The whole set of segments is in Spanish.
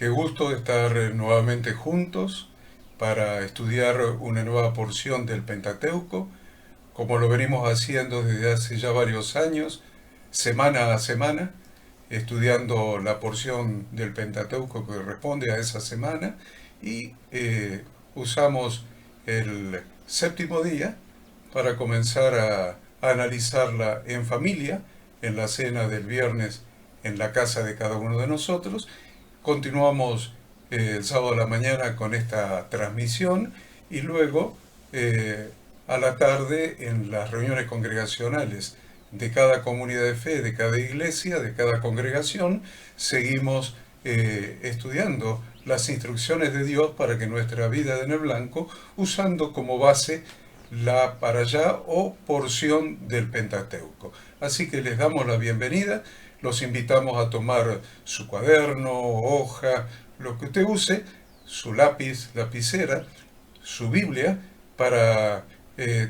Qué gusto estar nuevamente juntos para estudiar una nueva porción del Pentateuco, como lo venimos haciendo desde hace ya varios años, semana a semana, estudiando la porción del Pentateuco que corresponde a esa semana y usamos el séptimo día para comenzar a analizarla en familia, en la cena del viernes en la casa de cada uno de nosotros. Continuamos el sábado a la mañana con esta transmisión y luego eh, a la tarde en las reuniones congregacionales de cada comunidad de fe, de cada iglesia, de cada congregación, seguimos estudiando las instrucciones de Dios para que nuestra vida en el blanco, usando como base la para allá o porción del Pentateuco. Así que les damos la bienvenida, los invitamos a tomar su cuaderno, hoja, lo que usted use, su lápiz, lapicera, su Biblia, para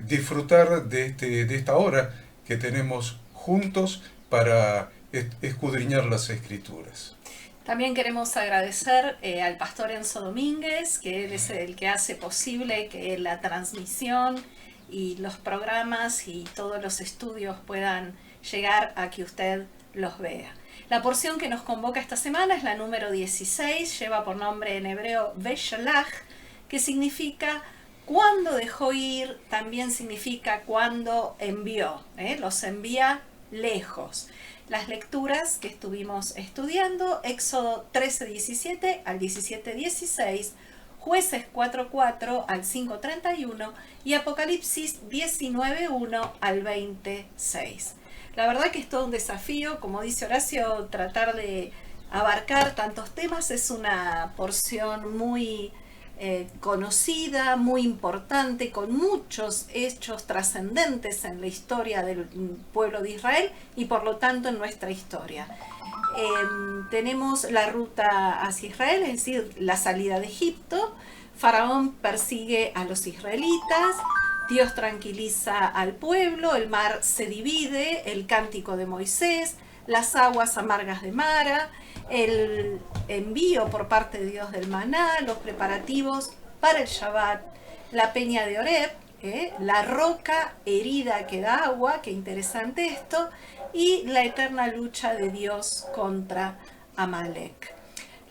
disfrutar de esta hora que tenemos juntos para escudriñar las Escrituras. También queremos agradecer al pastor Enzo Domínguez, que él es el que hace posible que la transmisión y los programas y todos los estudios puedan llegar a que usted los vea. La porción que nos convoca esta semana es la número 16, lleva por nombre en hebreo Veshalach, que significa cuando dejó ir, también significa cuando envió, los envía lejos. Las lecturas que estuvimos estudiando, Éxodo 13:17 al 17:16, Jueces 4:4 al 5:31 y Apocalipsis 19:1 al 20:6. La verdad que es todo un desafío, como dice Horacio, tratar de abarcar tantos temas. Es una porción muy conocida, muy importante, con muchos hechos trascendentes en la historia del pueblo de Israel y por lo tanto en nuestra historia. Tenemos la ruta hacia Israel, es decir, la salida de Egipto. Faraón persigue a los israelitas, Dios tranquiliza al pueblo, el mar se divide, el cántico de Moisés, las aguas amargas de Mara, el envío por parte de Dios del maná, los preparativos para el Shabbat, la peña de Oreb, la roca herida que da agua, qué interesante esto, y la eterna lucha de Dios contra Amalek.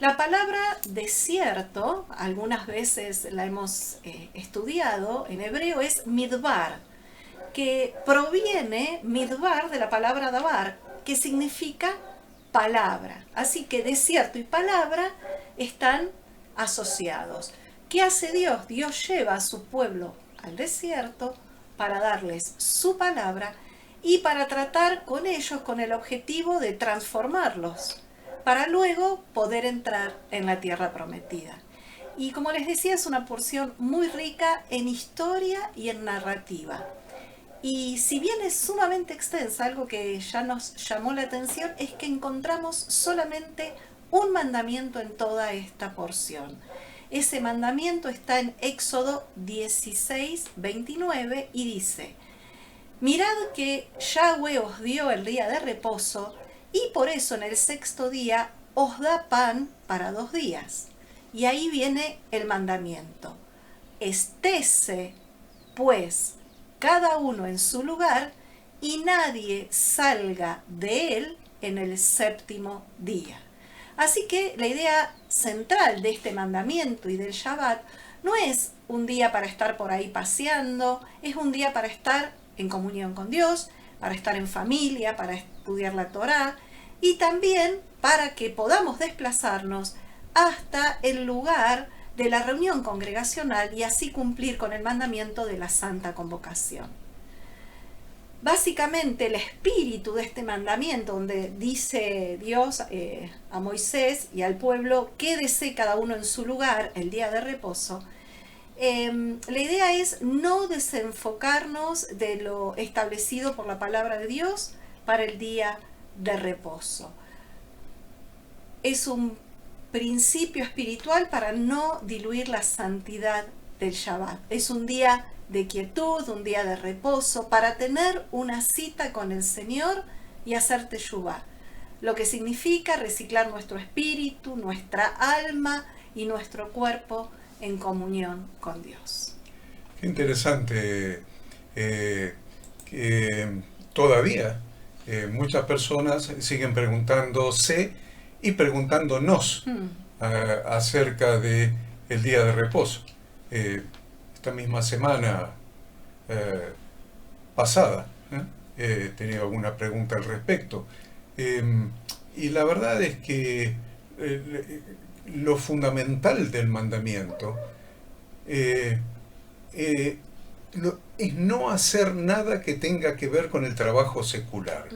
La palabra desierto, algunas veces la hemos estudiado en hebreo, es midbar, que proviene midbar de la palabra dabar, que significa palabra. Así que desierto y palabra están asociados. ¿Qué hace Dios? Dios lleva a su pueblo al desierto para darles su palabra y para tratar con ellos con el objetivo de transformarlos, para luego poder entrar en la tierra prometida. Y como les decía, es una porción muy rica en historia y en narrativa. Y si bien es sumamente extensa, algo que ya nos llamó la atención es que encontramos solamente un mandamiento en toda esta porción. Ese mandamiento está en Éxodo 16:29 y dice: mirad que Yahweh os dio el día de reposo y por eso en el sexto día os da pan para 2 días. Y ahí viene el mandamiento: estése pues cada uno en su lugar y nadie salga de él en el séptimo día. Así que la idea central de este mandamiento y del Shabbat no es un día para estar por ahí paseando, es un día para estar en comunión con Dios, para estar en familia, para estudiar la Torá y también para que podamos desplazarnos hasta el lugar de la reunión congregacional y así cumplir con el mandamiento de la Santa Convocación. Básicamente el espíritu de este mandamiento, donde dice Dios a Moisés y al pueblo: quédese cada uno en su lugar el día de reposo, la idea es no desenfocarnos de lo establecido por la palabra de Dios para el día de reposo. Es un principio espiritual para no diluir la santidad del Shabbat. Es un día de quietud, un día de reposo, para tener una cita con el Señor y hacer teshuvá. lo que significa reciclar nuestro espíritu, nuestra alma y nuestro cuerpo en comunión con Dios. Qué interesante que todavía muchas personas siguen preguntándose y preguntándonos acerca de el día de reposo. Esta misma semana pasada he tenido alguna pregunta al respecto. Y la verdad es que lo fundamental del mandamiento es no hacer nada que tenga que ver con el trabajo secular.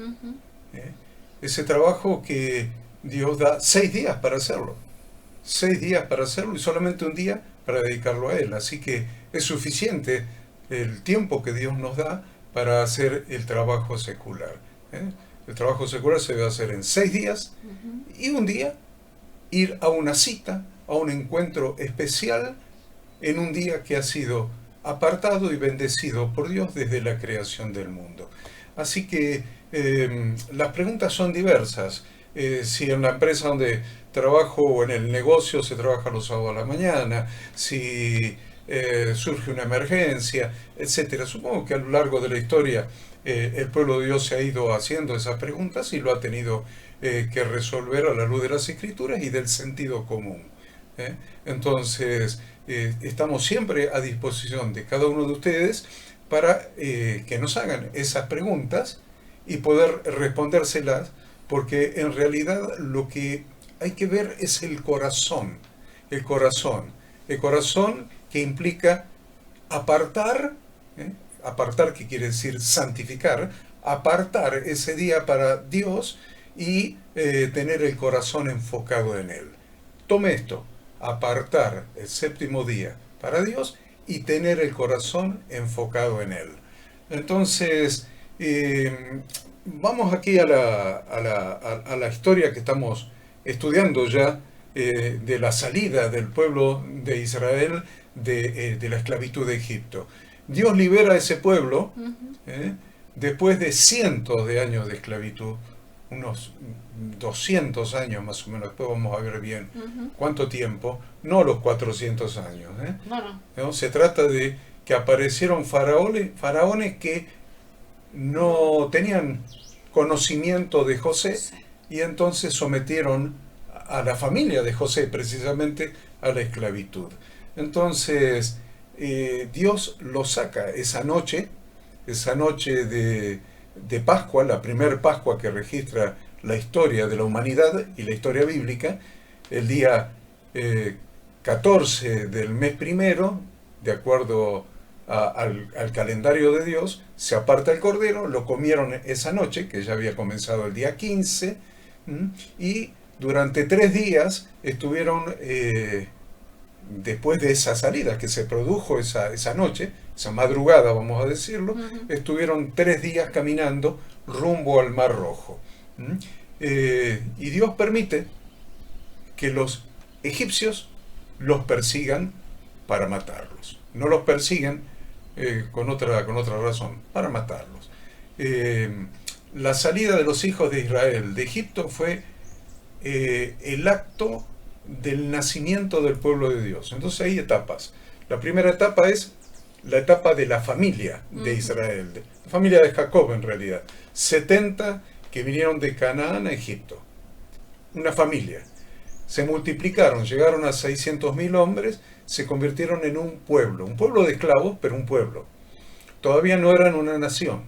Ese trabajo que Dios da 6 días para hacerlo. 6 días para hacerlo y solamente un día para dedicarlo a Él. Así que es suficiente el tiempo que Dios nos da para hacer el trabajo secular. El trabajo secular se debe hacer en 6 días y un día ir a una cita, a un encuentro especial en un día que ha sido apartado y bendecido por Dios desde la creación del mundo. Así que las preguntas son diversas. Si en la empresa donde trabajo o en el negocio se trabaja los sábados a la mañana, si surge una emergencia, etcétera. Supongo que a lo largo de la historia el pueblo de Dios se ha ido haciendo esas preguntas y lo ha tenido que resolver a la luz de las Escrituras y del sentido común. Entonces, estamos siempre a disposición de cada uno de ustedes para que nos hagan esas preguntas y poder respondérselas, porque en realidad lo que hay que ver es el corazón, el corazón que implica apartar, apartar que quiere decir santificar, apartar ese día para Dios y tener el corazón enfocado en Él. Tome esto, apartar el 7º día para Dios y tener el corazón enfocado en Él. Entonces, vamos aquí a la historia que estamos estudiando ya de la salida del pueblo de Israel de la esclavitud de Egipto. Dios libera a ese pueblo después de cientos de años de esclavitud, unos 200 años más o menos, después vamos a ver bien cuánto tiempo, no los 400 años. ¿No? Se trata de que aparecieron faraones que no tenían conocimiento de José y entonces sometieron a la familia de José precisamente a la esclavitud. Entonces Dios lo saca esa noche de Pascua, la primer Pascua que registra la historia de la humanidad y la historia bíblica, el día 14 del mes primero, de acuerdo al calendario de Dios, se aparta el cordero, lo comieron esa noche, que ya había comenzado el día 15, y durante 3 días estuvieron, después de esa salida que se produjo esa noche, esa madrugada vamos a decirlo, estuvieron 3 días caminando rumbo al Mar Rojo. Y Dios permite que los egipcios los persigan para matarlos. No los persiguen con otra razón, para matarlos. La salida de los hijos de Israel de Egipto fue el acto del nacimiento del pueblo de Dios. Entonces hay etapas. La primera etapa es la etapa de la familia de Israel, la familia de Jacob en realidad. 70 que vinieron de Canaán a Egipto. Una familia. Se multiplicaron, llegaron a 600.000 hombres, se convirtieron en un pueblo de esclavos, pero un pueblo. Todavía no eran una nación.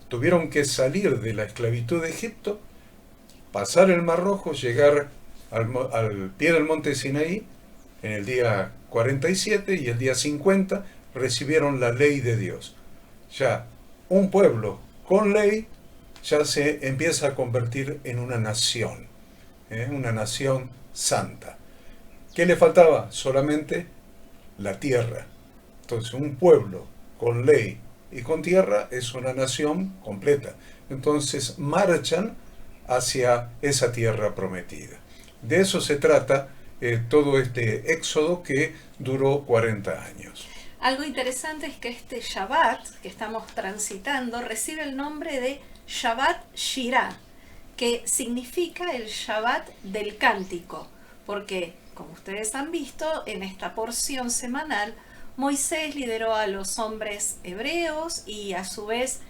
Tuvieron que salir de la esclavitud de Egipto, pasar el Mar Rojo, llegar al pie del monte Sinaí en el día 47 y el día 50 recibieron la ley de Dios. Ya un pueblo con ley ya se empieza a convertir en una nación santa. ¿Qué le faltaba? Solamente la tierra. Entonces un pueblo con ley y con tierra es una nación completa. Entonces marchan hacia esa tierra prometida. De eso se trata todo este éxodo que duró 40 años. Algo interesante es que este Shabbat que estamos transitando recibe el nombre de Shabbat Shirah, que significa el Shabbat del cántico, porque, como ustedes han visto, en esta porción semanal, Moisés lideró a los hombres hebreos y a su vez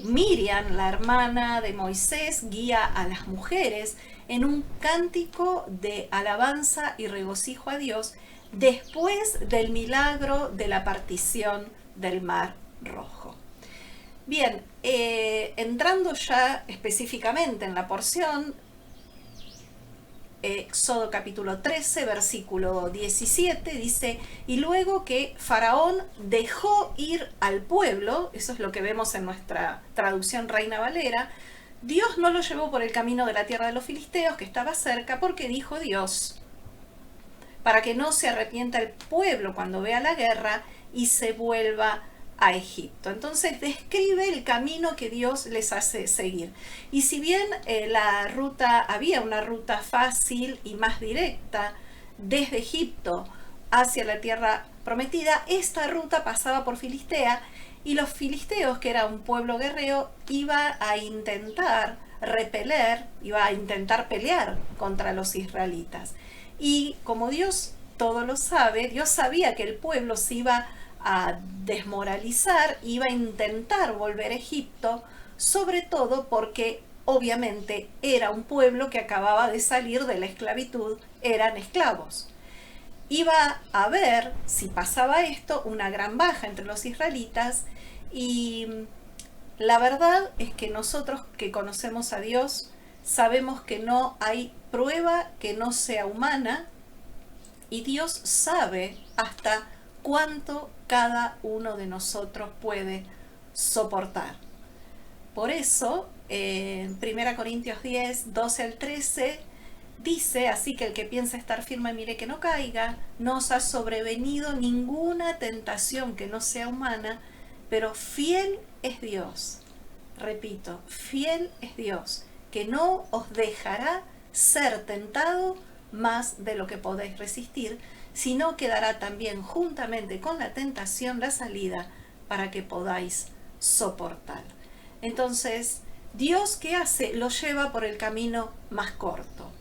Miriam, la hermana de Moisés, guía a las mujeres en un cántico de alabanza y regocijo a Dios después del milagro de la partición del Mar Rojo. Bien, entrando ya específicamente en la porción, Éxodo capítulo 13, versículo 17, dice: y luego que Faraón dejó ir al pueblo, eso es lo que vemos en nuestra traducción Reina Valera, Dios no lo llevó por el camino de la tierra de los filisteos, que estaba cerca, porque dijo Dios, para que no se arrepienta el pueblo cuando vea la guerra y se vuelva a Egipto. Entonces describe el camino que Dios les hace seguir. Y si bien había una ruta fácil y más directa desde Egipto hacia la tierra prometida, esta ruta pasaba por Filistea, y los filisteos, que era un pueblo guerrero, iba a intentar repeler, iba a intentar pelear contra los israelitas. Y como Dios todo lo sabe, Dios sabía que el pueblo se iba a desmoralizar, iba a intentar volver a Egipto, sobre todo porque obviamente era un pueblo que acababa de salir de la esclavitud, eran esclavos. Iba a haber, si pasaba esto, una gran baja entre los israelitas, y la verdad es que nosotros que conocemos a Dios sabemos que no hay prueba que no sea humana, y Dios sabe hasta cuánto cada uno de nosotros puede soportar. Por eso, en 1 Corintios 10, 12 al 13, dice: así que el que piensa estar firme mire que no caiga, no os ha sobrevenido ninguna tentación que no sea humana, pero fiel es Dios. Repito, fiel es Dios, que no os dejará ser tentado más de lo que podéis resistir, sino que dará también juntamente con la tentación la salida para que podáis soportar. Entonces, Dios, ¿qué hace? Los lleva por el camino más corto.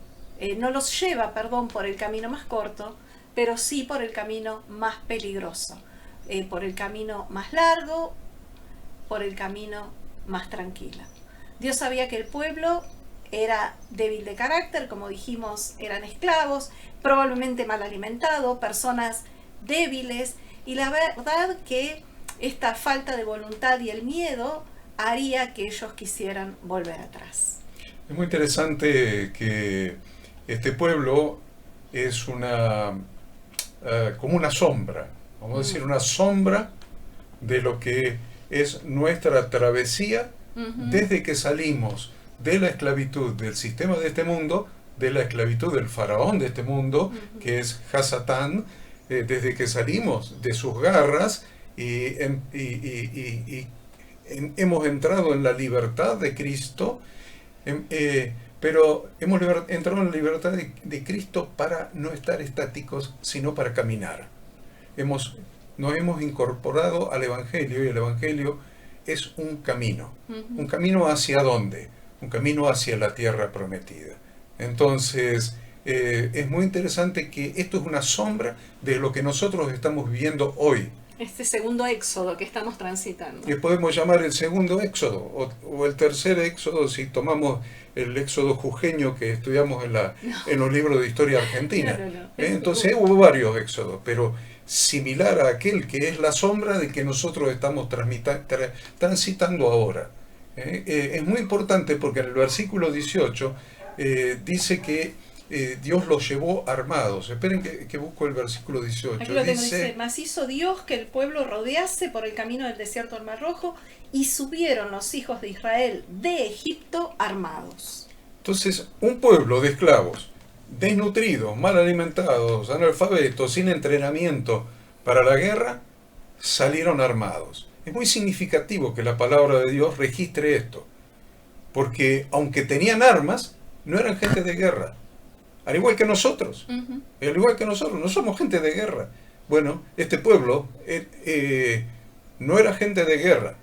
No los lleva, por el camino más corto, pero sí por el camino más peligroso, por el camino más largo, por el camino más tranquilo. Dios sabía que el pueblo era débil de carácter, como dijimos, eran esclavos, probablemente mal alimentados, personas débiles, y la verdad que esta falta de voluntad y el miedo haría que ellos quisieran volver atrás. Es muy interesante que este pueblo es como una sombra, vamos a decir, una sombra de lo que es nuestra travesía desde que salimos de la esclavitud del sistema de este mundo, de la esclavitud del faraón de este mundo, que es Hasatán, desde que salimos de sus garras y hemos entrado en la libertad de Cristo, pero hemos entrado en la libertad de Cristo para no estar estáticos, sino para caminar. Nos hemos incorporado al Evangelio, y el Evangelio es un camino. ¿Un camino hacia dónde? Un camino hacia la tierra prometida. Entonces, es muy interesante que esto es una sombra de lo que nosotros estamos viviendo hoy. Este segundo éxodo que estamos transitando. Y podemos llamar el segundo éxodo, o el tercer éxodo, si tomamos el éxodo jujeño que estudiamos en los libros de historia argentina. No. Entonces hubo varios éxodos, pero similar a aquel que es la sombra de que nosotros estamos transitando ahora. Es muy importante porque en el versículo 18 dice que Dios los llevó armados. Esperen que busco el versículo 18. Aquí lo tengo, dice: mas hizo Dios que el pueblo rodease por el camino del desierto al Mar Rojo, y subieron los hijos de Israel de Egipto armados. Entonces, un pueblo de esclavos, desnutridos, mal alimentados, analfabetos, sin entrenamiento para la guerra, salieron armados. Es muy significativo que la palabra de Dios registre esto, porque aunque tenían armas, no eran gente de guerra. Al igual que nosotros, no somos gente de guerra. Bueno, este pueblo no era gente de guerra.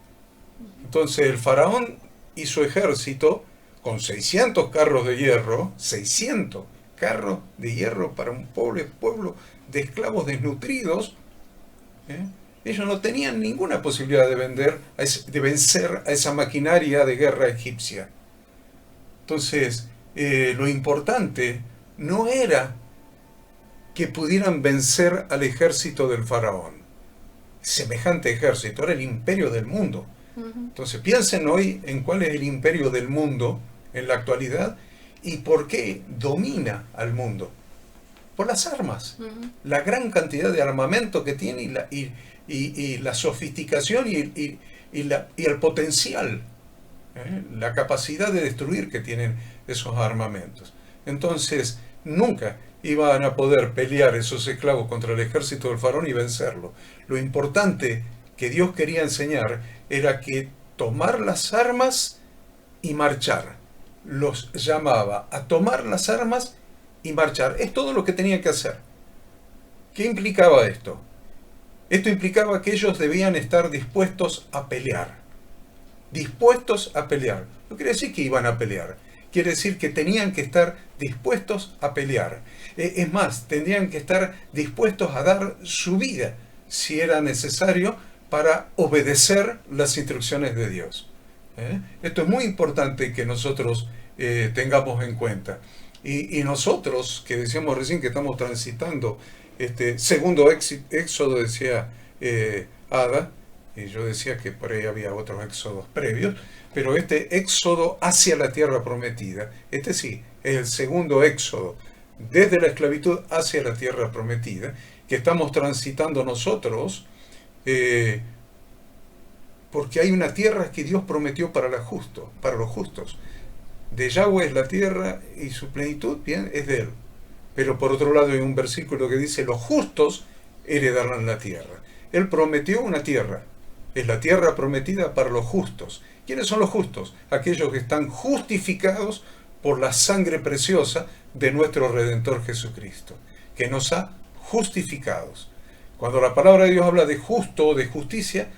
Entonces el faraón y su ejército, con 600 carros de hierro, 600 carros de hierro para un pobre pueblo de esclavos desnutridos, ¿eh? Ellos no tenían ninguna posibilidad de vencer a esa maquinaria de guerra egipcia. Entonces, lo importante no era que pudieran vencer al ejército del faraón. Semejante ejército era el imperio del mundo. Entonces, piensen hoy en cuál es el imperio del mundo en la actualidad y por qué domina al mundo. Por las armas. La gran cantidad de armamento que tiene y la sofisticación y el potencial, la capacidad de destruir que tienen esos armamentos. Entonces, nunca iban a poder pelear esos esclavos contra el ejército del faraón y vencerlo. Lo importante que Dios quería enseñar era que tomar las armas y marchar. Los llamaba a tomar las armas y marchar. Es todo lo que tenían que hacer. ¿Qué implicaba esto? Esto implicaba que ellos debían estar dispuestos a pelear. Dispuestos a pelear. No quiere decir que iban a pelear. Quiere decir que tenían que estar dispuestos a pelear. Es más, tendrían que estar dispuestos a dar su vida, si era necesario, para obedecer las instrucciones de Dios. Esto es muy importante que nosotros tengamos en cuenta. Y nosotros, que decíamos recién que estamos transitando este segundo éxodo, decía Ada, y yo decía que por ahí había otros éxodos previos, pero este éxodo hacia la tierra prometida, este sí, es el segundo éxodo, desde la esclavitud hacia la tierra prometida, que estamos transitando nosotros, porque hay una tierra que Dios prometió para los justos. De Yahweh es la tierra y su plenitud, bien, es de Él. Pero por otro lado hay un versículo que dice, los justos heredarán la tierra. Él prometió una tierra, es la tierra prometida para los justos. ¿Quiénes son los justos? Aquellos que están justificados por la sangre preciosa de nuestro Redentor Jesucristo, que nos ha justificados. Cuando la palabra de Dios habla de justo o de justicia,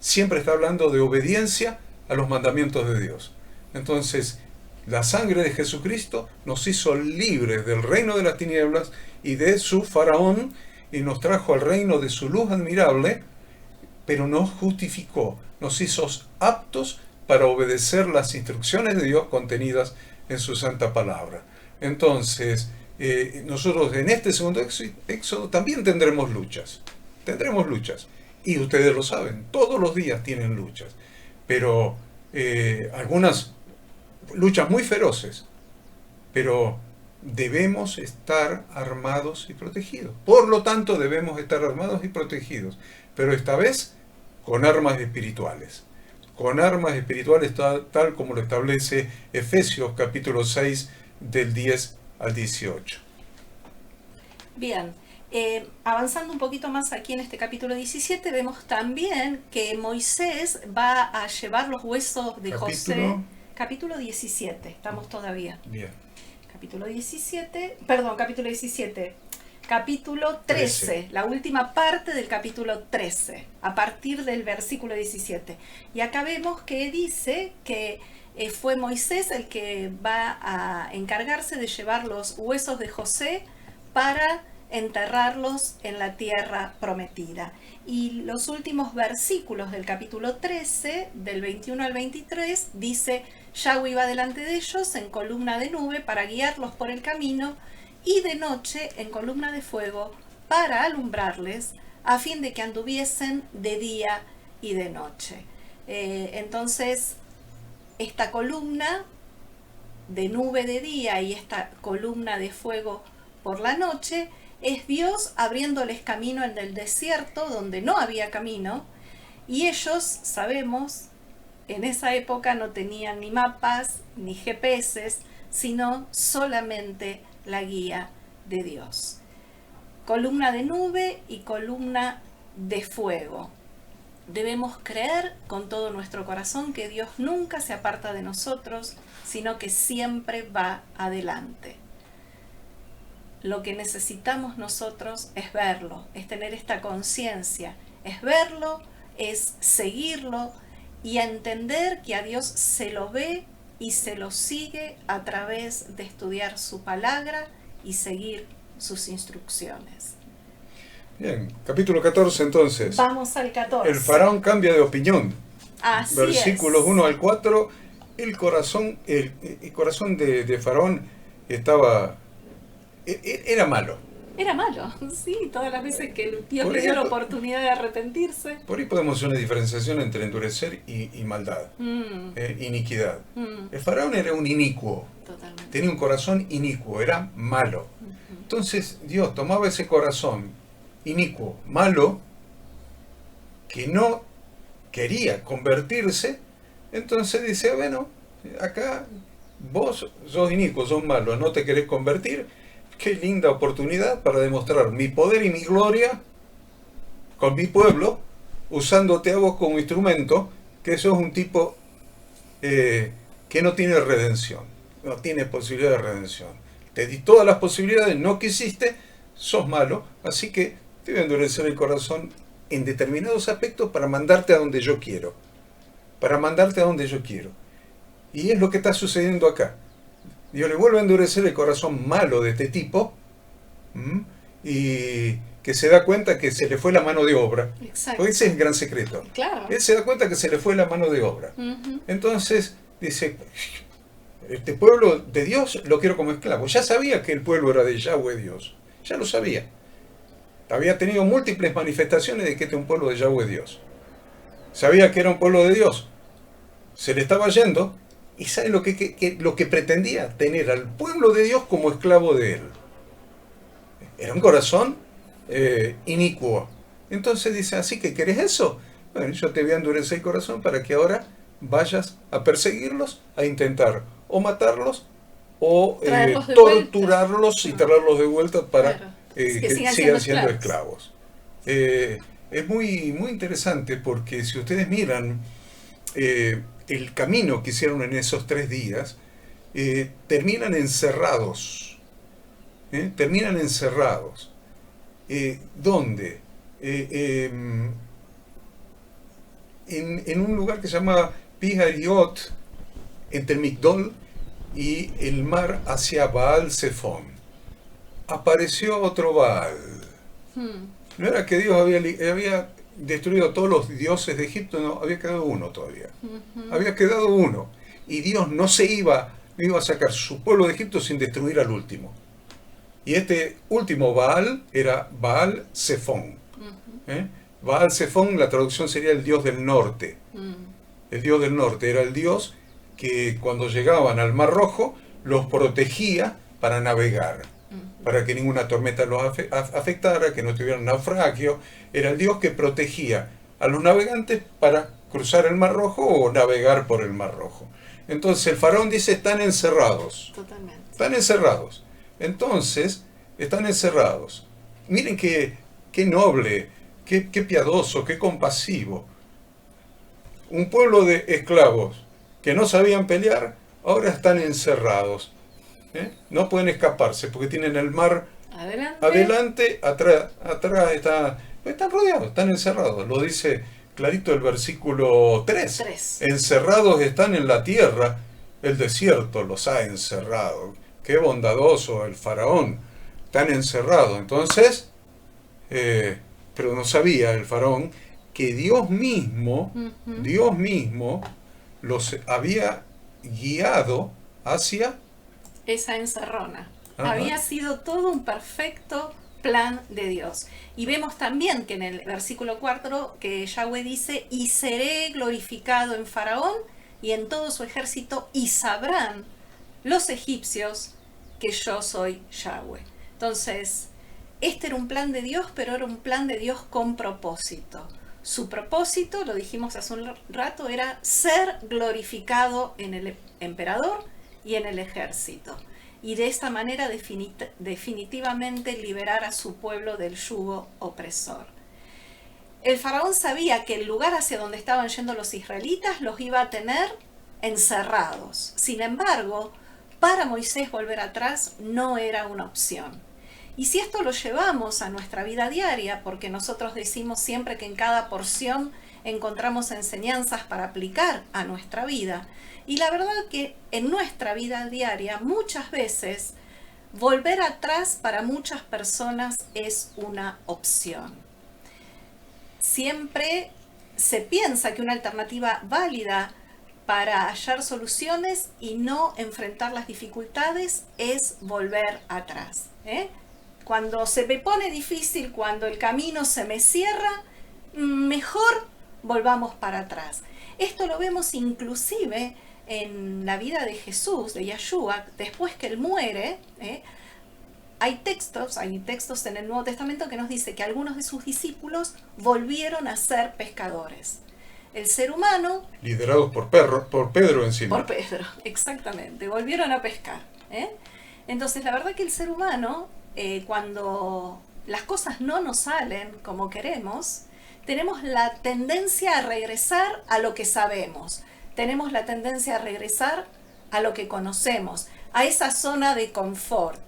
siempre está hablando de obediencia a los mandamientos de Dios. Entonces, la sangre de Jesucristo nos hizo libres del reino de las tinieblas y de su faraón y nos trajo al reino de su luz admirable, pero nos justificó, nos hizo aptos para obedecer las instrucciones de Dios contenidas en su santa palabra. Entonces, nosotros en este segundo éxodo también tendremos luchas. Y ustedes lo saben, todos los días tienen luchas. Pero algunas luchas muy feroces. Pero debemos estar armados y protegidos. Por lo tanto, debemos estar armados y protegidos. Pero esta vez con armas espirituales. Con armas espirituales tal como lo establece Efesios capítulo 6 del 10 al 18. Bien, avanzando un poquito más aquí en este capítulo 17, vemos también que Moisés va a llevar los huesos de José. Capítulo 17, estamos todavía. Bien. Capítulo 17, capítulo 13, la última parte del capítulo 13, a partir del versículo 17. Y acá vemos que dice que fue Moisés el que va a encargarse de llevar los huesos de José para enterrarlos en la tierra prometida. Y los últimos versículos del capítulo 13, del 21 al 23, dice: Yahweh iba delante de ellos en columna de nube para guiarlos por el camino, y de noche en columna de fuego para alumbrarles, a fin de que anduviesen de día y de noche. Entonces, esta columna de nube de día y esta columna de fuego por la noche es Dios abriéndoles camino en el desierto donde no había camino, y ellos, sabemos, en esa época no tenían ni mapas ni GPS, sino solamente la guía de Dios. Columna de nube y columna de fuego. Debemos creer con todo nuestro corazón que Dios nunca se aparta de nosotros, sino que siempre va adelante. Lo que necesitamos nosotros es verlo, es tener esta conciencia, es verlo, es seguirlo y entender que a Dios se lo ve y se lo sigue a través de estudiar su palabra y seguir sus instrucciones. Bien, capítulo 14 entonces. Vamos al 14. El faraón cambia de opinión. Así Versículos es. 1 al 4. El corazón de Faraón era malo. Era malo, sí, todas las veces que Dios Por le dio la ejemplo, oportunidad de arrepentirse. Por ahí podemos hacer una diferenciación entre endurecer y maldad, iniquidad. El faraón era un inicuo, Totalmente. tenía un corazón inicuo, era malo. Entonces Dios tomaba ese corazón inicuo, malo, que no quería convertirse, entonces dice, bueno, acá vos sos inicuo, sos malo, no te querés convertir, qué linda oportunidad para demostrar mi poder y mi gloria con mi pueblo, usándote a vos como instrumento, que sos un tipo que no tiene redención, no tiene posibilidad de redención. Te di todas las posibilidades, no quisiste, sos malo, así que te voy a endurecer el corazón en determinados aspectos para mandarte a donde yo quiero. Para mandarte a donde yo quiero. Y es lo que está sucediendo acá. Dios le vuelve a endurecer el corazón malo de este tipo, y que se da cuenta que se le fue la mano de obra. Exacto. Porque ese es el gran secreto. Claro. Él se da cuenta que se le fue la mano de obra. Entonces dice, este pueblo de Dios lo quiero como esclavo. Ya sabía que el pueblo era de Yahweh Dios. Ya lo sabía. Había tenido múltiples manifestaciones de que este es un pueblo de Yahweh Dios. Sabía que era un pueblo de Dios. Se le estaba yendo. ¿Y sabe lo que pretendía? Tener al pueblo de Dios como esclavo de él. Era un corazón inicuo. Entonces dice, ¿así que querés eso? Bueno, yo te voy a endurecer el corazón para que ahora vayas a perseguirlos, a intentar o matarlos o torturarlos y traerlos de vuelta para que sigan siendo esclavos. Es muy, muy interesante porque si ustedes miran el camino que hicieron en esos 3 días, terminan encerrados. Terminan encerrados. ¿Dónde? En un lugar que se llama Pihariot, entre Migdol y el mar hacia Baal Zephón. Apareció otro Baal. No era que Dios había destruido todos los dioses de Egipto, no, había quedado uno todavía. Había quedado uno. Y Dios no iba a sacar su pueblo de Egipto sin destruir al último. Y este último Baal era Baal Zephón. Baal Zephón, la traducción sería el dios del norte. El dios del norte era el dios que cuando llegaban al Mar Rojo los protegía para navegar, para que ninguna tormenta los afectara, que no tuvieran naufragio. Era el dios que protegía a los navegantes para cruzar el Mar Rojo o navegar por el Mar Rojo. Entonces el faraón dice, están encerrados. Totalmente. Están encerrados. Entonces, están encerrados. Miren qué noble, qué piadoso, qué compasivo. Un pueblo de esclavos que no sabían pelear, ahora están encerrados. No pueden escaparse porque tienen el mar adelante, atrás están rodeados, están encerrados. Lo dice clarito el versículo 3. Encerrados están en la tierra, el desierto los ha encerrado. Qué bondadoso el faraón, tan encerrado. Entonces, pero no sabía el faraón que Dios mismo los había guiado hacia esa encerrona. Había sido todo un perfecto plan de Dios. Y vemos también que en el versículo 4 que Yahweh dice, y seré glorificado en Faraón y en todo su ejército, y sabrán los egipcios que yo soy Yahweh. Entonces, este era un plan de Dios, pero era un plan de Dios con propósito. Su propósito, lo dijimos hace un rato, era ser glorificado en el emperador y en el ejército. Y de esta manera definitivamente liberar a su pueblo del yugo opresor. El faraón sabía que el lugar hacia donde estaban yendo los israelitas los iba a tener encerrados. Sin embargo, para Moisés volver atrás no era una opción. Y si esto lo llevamos a nuestra vida diaria, porque nosotros decimos siempre que en cada porción encontramos enseñanzas para aplicar a nuestra vida, Y la verdad que en nuestra vida diaria muchas veces volver atrás para muchas personas es una opción. Siempre se piensa que una alternativa válida para hallar soluciones y no enfrentar las dificultades es volver atrás. Cuando se me pone difícil, cuando el camino se me cierra, mejor volvamos para atrás. Esto lo vemos inclusive en la vida de Jesús, de Yeshua, después que él muere. Hay textos en el Nuevo Testamento que nos dice que algunos de sus discípulos volvieron a ser pescadores. El ser humano... Liderados por Pedro encima. Por Pedro, exactamente. Volvieron a pescar. Entonces, la verdad que el ser humano, cuando las cosas no nos salen como queremos, tenemos la tendencia a regresar a lo que sabemos. Tenemos la tendencia a regresar a lo que conocemos, a esa zona de confort.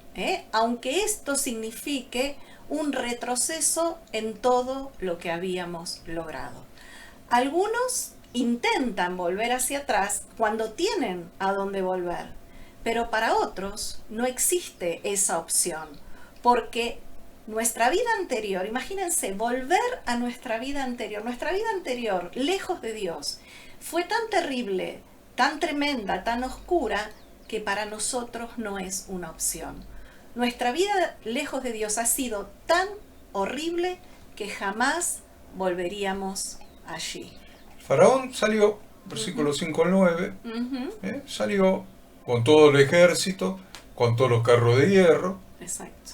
Aunque esto signifique un retroceso en todo lo que habíamos logrado. Algunos intentan volver hacia atrás cuando tienen a dónde volver, pero para otros no existe esa opción, porque nuestra vida anterior, imagínense, volver a nuestra vida anterior, lejos de Dios, fue tan terrible, tan tremenda, tan oscura, que para nosotros no es una opción. Nuestra vida lejos de Dios ha sido tan horrible que jamás volveríamos allí. Faraón salió, versículo 5 al 9, salió con todo el ejército, con todos los carros de hierro. Exacto.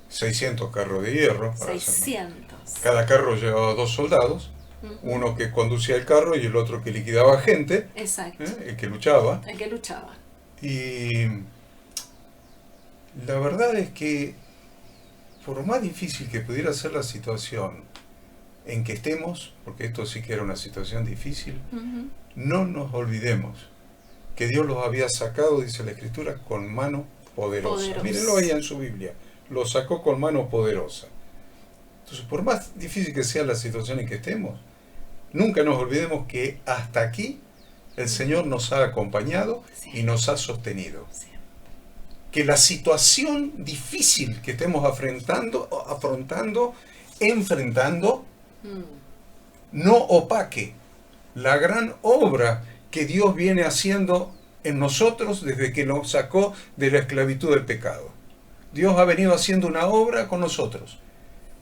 600 carros de hierro. 600. Cada carro llevaba 2 soldados, uno que conducía el carro y el otro que liquidaba gente. Exacto. El que luchaba. El que luchaba. Y la verdad es que, por más difícil que pudiera ser la situación en que estemos, porque esto sí que era una situación difícil, no nos olvidemos que Dios los había sacado, dice la Escritura, con mano poderosa. Mírenlo ahí en su Biblia, los sacó con mano poderosa. Entonces, por más difícil que sea la situación en que estemos, nunca nos olvidemos que hasta aquí el Señor nos ha acompañado y nos ha sostenido. Que la situación difícil que estemos enfrentando, no opaque la gran obra que Dios viene haciendo en nosotros desde que nos sacó de la esclavitud del pecado. Dios ha venido haciendo una obra con nosotros.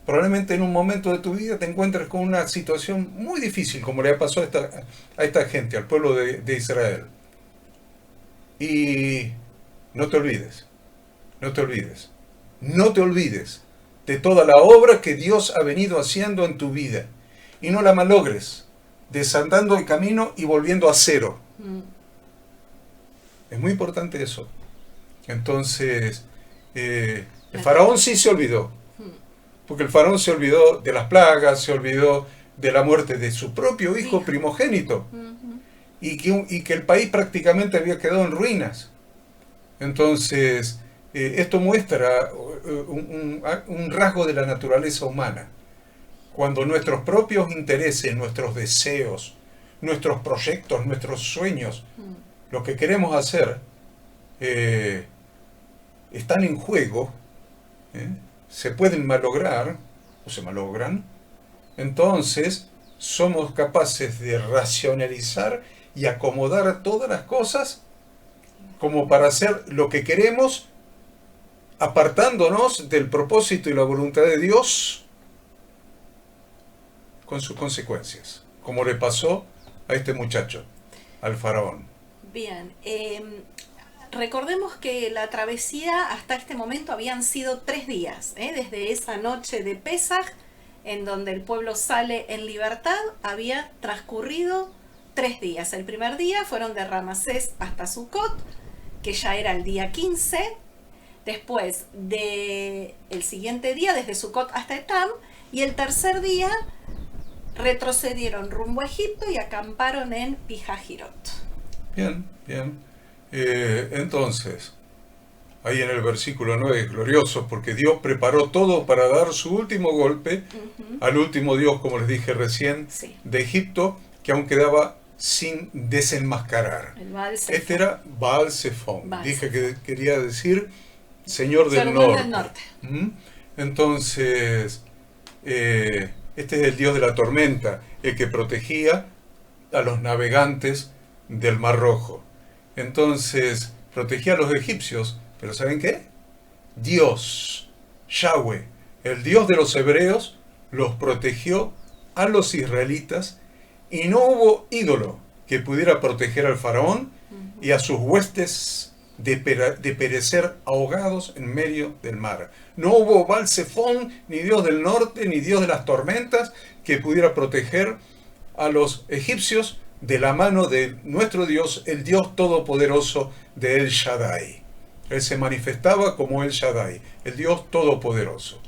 Probablemente en un momento de tu vida te encuentres con una situación muy difícil, como le pasó a esta gente, al pueblo de Israel. Y no te olvides de toda la obra que Dios ha venido haciendo en tu vida. Y no la malogres, desandando el camino y volviendo a cero. Es muy importante eso. Entonces, el faraón sí se olvidó. Porque el faraón se olvidó de las plagas, se olvidó de la muerte de su propio hijo primogénito. Y que el país prácticamente había quedado en ruinas. Entonces, esto muestra un rasgo de la naturaleza humana. Cuando nuestros propios intereses, nuestros deseos, nuestros proyectos, nuestros sueños, lo que queremos hacer, están en juego, se pueden malograr, o se malogran, entonces somos capaces de racionalizar y acomodar todas las cosas como para hacer lo que queremos, apartándonos del propósito y la voluntad de Dios con sus consecuencias, como le pasó a este muchacho, al faraón. Bien, recordemos que la travesía hasta este momento habían sido 3 días, desde esa noche de Pesaj, en donde el pueblo sale en libertad, había transcurrido 3 días. El primer día fueron de Ramsés hasta Sucot, que ya era el día 15. Después del siguiente día, desde Sucot hasta Etam, y el tercer día retrocedieron rumbo a Egipto y acamparon en Pijajirot. Bien. Entonces, ahí en el versículo 9 es glorioso, porque Dios preparó todo para dar su último golpe al último Dios, como les dije recién, de Egipto, que aún quedaba sin desenmascarar. El Baal Zephon. Este era Baal Zephon. Baal Dije Zephon. que quería decir Señor del Señor del Norte. Norte. Entonces, este es el dios de la tormenta, el que protegía a los navegantes del Mar Rojo. Entonces, protegía a los egipcios, pero ¿saben qué? Dios, Yahweh, el Dios de los hebreos, los protegió a los israelitas y no hubo ídolo que pudiera proteger al faraón y a sus huestes de perecer ahogados en medio del mar. No hubo Baal Zephon, ni Dios del norte, ni Dios de las tormentas, que pudiera proteger a los egipcios de la mano de nuestro Dios, el Dios todopoderoso de El Shaddai. Él se manifestaba como El Shaddai, el Dios todopoderoso.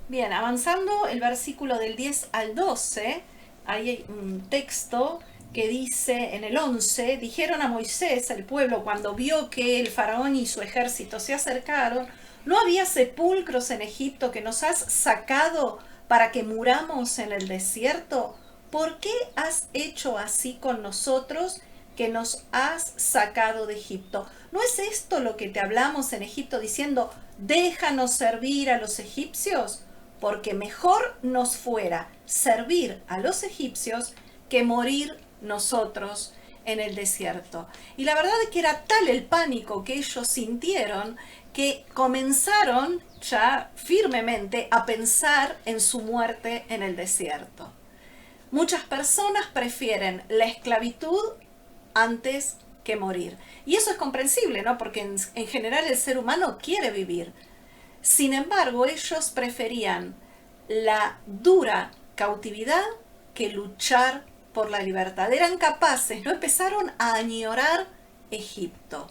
Bien, avanzando el versículo del 10 al 12, hay un texto que dice en el 11, dijeron a Moisés, el pueblo, cuando vio que el faraón y su ejército se acercaron, ¿no había sepulcros en Egipto que nos has sacado para que muramos en el desierto? ¿Por qué has hecho así con nosotros que nos has sacado de Egipto? ¿No es esto lo que te hablamos en Egipto diciendo, déjanos servir a los egipcios? Porque mejor nos fuera servir a los egipcios que morir nosotros en el desierto. Y la verdad es que era tal el pánico que ellos sintieron que comenzaron ya firmemente a pensar en su muerte en el desierto. Muchas personas prefieren la esclavitud antes que morir. Y eso es comprensible, ¿no? Porque en general el ser humano quiere vivir. Sin embargo, ellos preferían la dura cautividad que luchar por la libertad. Eran capaces, ¿no? Empezaron a añorar Egipto.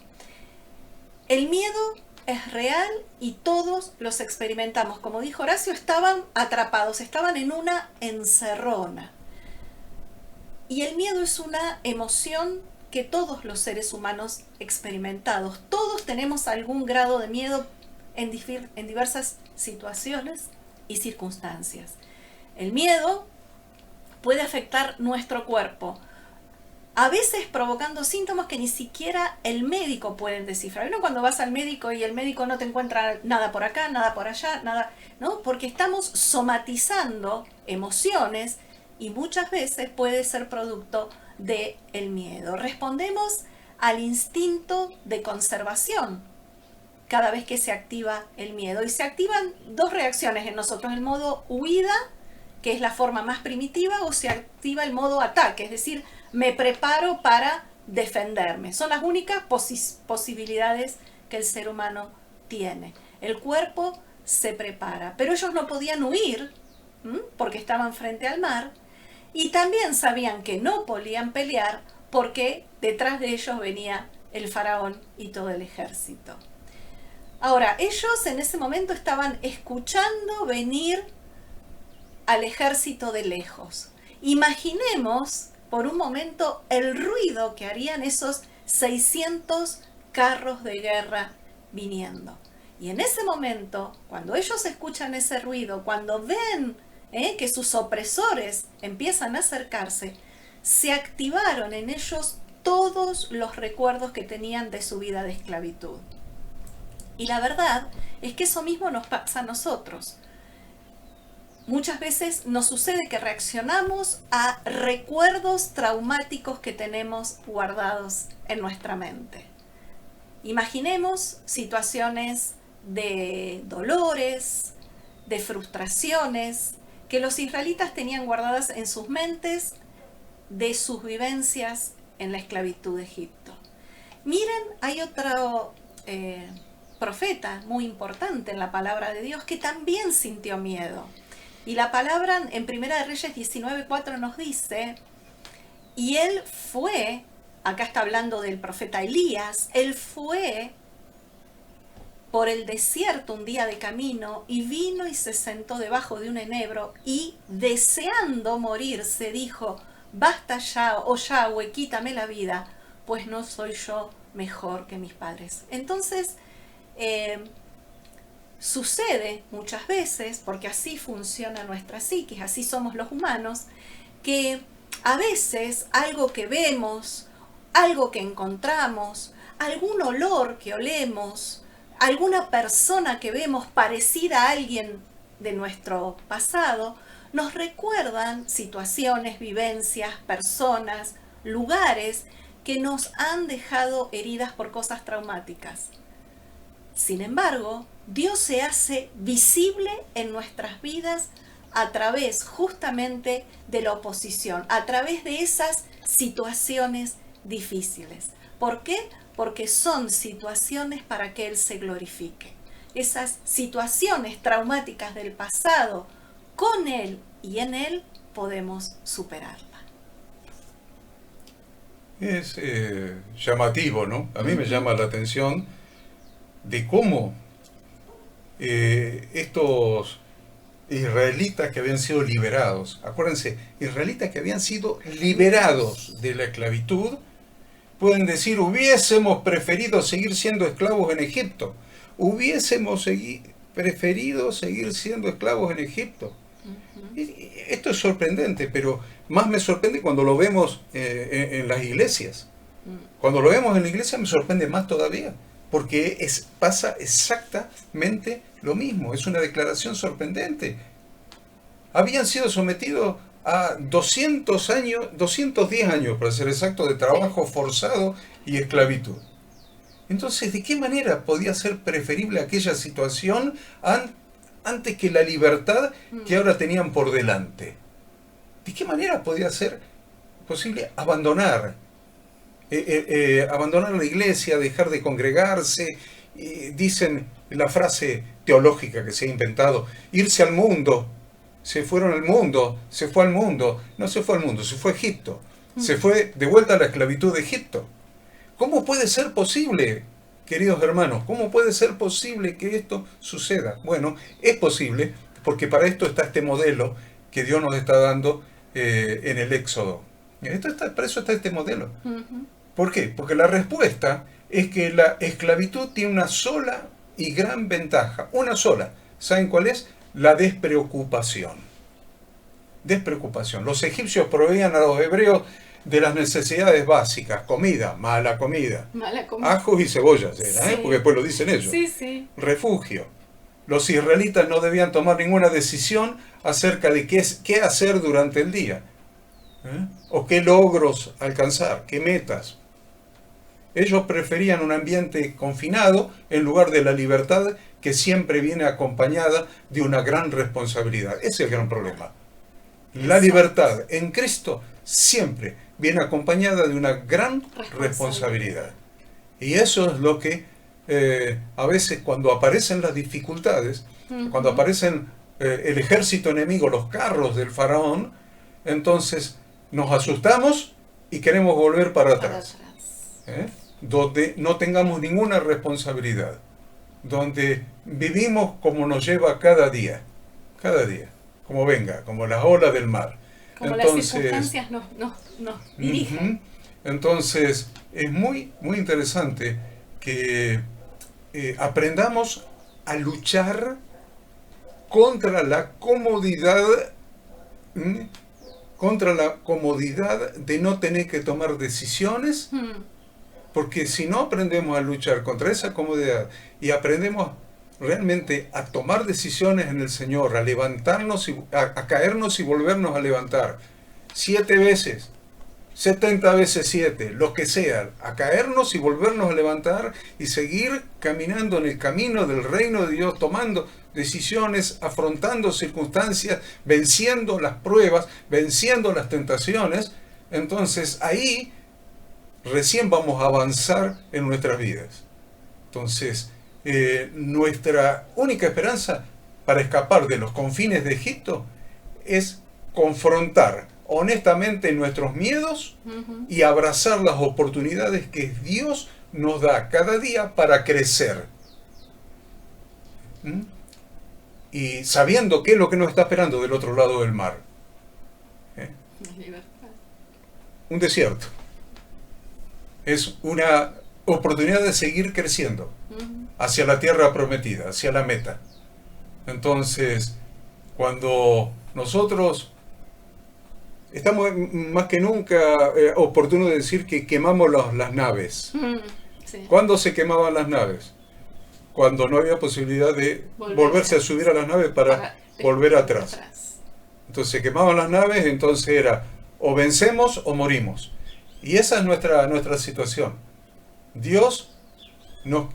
El miedo es real y todos los experimentamos. Como dijo Horacio, estaban atrapados, estaban en una encerrona. Y el miedo es una emoción que todos los seres humanos experimentados. Todos tenemos algún grado de miedo en diversas situaciones y circunstancias. El miedo puede afectar nuestro cuerpo, a veces provocando síntomas que ni siquiera el médico puede descifrar. ¿No? Cuando vas al médico y el médico no te encuentra nada por acá, nada por allá, nada, ¿no? Porque estamos somatizando emociones y muchas veces puede ser producto del miedo. Respondemos al instinto de conservación cada vez que se activa el miedo. Y se activan dos reacciones en nosotros: el modo huida, que es la forma más primitiva, o se activa el modo ataque, es decir, me preparo para defenderme. Son las únicas posibilidades que el ser humano tiene. El cuerpo se prepara, pero ellos no podían huir porque estaban frente al mar, y también sabían que no podían pelear porque detrás de ellos venía el faraón y todo el ejército. Ahora, ellos en ese momento estaban escuchando venir al ejército de lejos. Imaginemos por un momento el ruido que harían esos 600 carros de guerra viniendo. Y en ese momento, cuando ellos escuchan ese ruido, cuando ven que sus opresores empiezan a acercarse, se activaron en ellos todos los recuerdos que tenían de su vida de esclavitud. Y la verdad es que eso mismo nos pasa a nosotros. Muchas veces nos sucede que reaccionamos a recuerdos traumáticos que tenemos guardados en nuestra mente. Imaginemos situaciones de dolores, de frustraciones, que los israelitas tenían guardadas en sus mentes de sus vivencias en la esclavitud de Egipto. Miren, hay otro profeta muy importante en la palabra de Dios que también sintió miedo. Y la palabra en Primera de Reyes 19:4 nos dice, y él fue, acá está hablando del profeta Elías, él fue por el desierto un día de camino y vino y se sentó debajo de un enebro y deseando morirse dijo, basta ya, oh Yahweh, quítame la vida, pues no soy yo mejor que mis padres. Entonces, sucede muchas veces, porque así funciona nuestra psiquis, así somos los humanos, que A veces algo que vemos, algo que encontramos, algún olor que olemos, alguna persona que vemos parecida a alguien de nuestro pasado, nos recuerdan situaciones, vivencias, personas, lugares que nos han dejado heridas por cosas traumáticas. Sin embargo, Dios se hace visible en nuestras vidas a través justamente de la oposición, a través de esas situaciones difíciles. ¿Por qué? Porque son situaciones para que Él se glorifique. Esas situaciones traumáticas del pasado, con Él y en Él podemos superarla. Es llamativo, ¿no? A mí me llama la atención de cómo estos israelitas que habían sido liberados, acuérdense, israelitas que habían sido liberados de la esclavitud, pueden decir, hubiésemos preferido seguir siendo esclavos en Egipto, hubiésemos preferido seguir siendo esclavos en Egipto. Esto es sorprendente, pero más me sorprende cuando lo vemos en las iglesias. Cuando lo vemos en la iglesia me sorprende más todavía, porque pasa exactamente lo mismo. Es una declaración sorprendente. Habían sido sometidos a 210 años, para ser exacto, de trabajo forzado y esclavitud. Entonces, ¿de qué manera podía ser preferible aquella situación antes que la libertad que ahora tenían por delante? ¿De qué manera podía ser posible abandonar la iglesia, dejar de congregarse? Dicen la frase teológica que se ha inventado, irse al mundo. Se fueron al mundo, se fue al mundo. No se fue al mundo, se fue a Egipto. Se fue de vuelta a la esclavitud de Egipto. ¿Cómo puede ser posible, queridos hermanos? ¿Cómo puede ser posible que esto suceda? Bueno, es posible porque para esto está este modelo que Dios nos está dando en el Éxodo. Para eso está este modelo. ¿Por qué? Porque la respuesta es que la esclavitud tiene una sola y gran ventaja. Una sola. ¿Saben cuál es? La despreocupación. Despreocupación. Los egipcios proveían a los hebreos de las necesidades básicas, comida, mala comida, ajos y cebollas, era, sí. Porque después lo dicen ellos, sí. Refugio. Los israelitas no debían tomar ninguna decisión acerca de qué hacer durante el día, o qué logros alcanzar, qué metas. Ellos preferían un ambiente confinado en lugar de la libertad que siempre viene acompañada de una gran responsabilidad. Ese es el gran problema. La libertad en Cristo siempre viene acompañada de una gran responsabilidad. Y eso es lo que a veces cuando aparecen las dificultades, cuando aparecen el ejército enemigo, los carros del faraón, entonces nos asustamos y queremos volver para atrás. Donde no tengamos ninguna responsabilidad, donde vivimos como nos lleva cada día, como venga, como las olas del mar. Como entonces, las circunstancias nos dirigen. Entonces, es muy, muy interesante que aprendamos a luchar contra la comodidad, de no tener que tomar decisiones, porque si no aprendemos a luchar contra esa comodidad y aprendemos realmente a tomar decisiones en el Señor, a levantarnos, a caernos y volvernos a levantar 7 veces, 70 veces 7, lo que sea, a caernos y volvernos a levantar y seguir caminando en el camino del reino de Dios, tomando decisiones, afrontando circunstancias, venciendo las pruebas, venciendo las tentaciones, entonces ahí recién vamos a avanzar en nuestras vidas. Entonces, nuestra única esperanza para escapar de los confines de Egipto es confrontar honestamente nuestros miedos y abrazar las oportunidades que Dios nos da cada día para crecer. Y sabiendo qué es lo que nos está esperando del otro lado del mar. Un desierto. Es una oportunidad de seguir creciendo hacia la tierra prometida, hacia la meta. Entonces, cuando nosotros estamos más que nunca oportuno de decir que quemamos las naves. Sí. ¿Cuándo se quemaban las naves? Cuando no había posibilidad de volverse a subir a las naves para volver atrás. Entonces se quemaban las naves, entonces era o vencemos o morimos. Y esa es nuestra situación. Dios no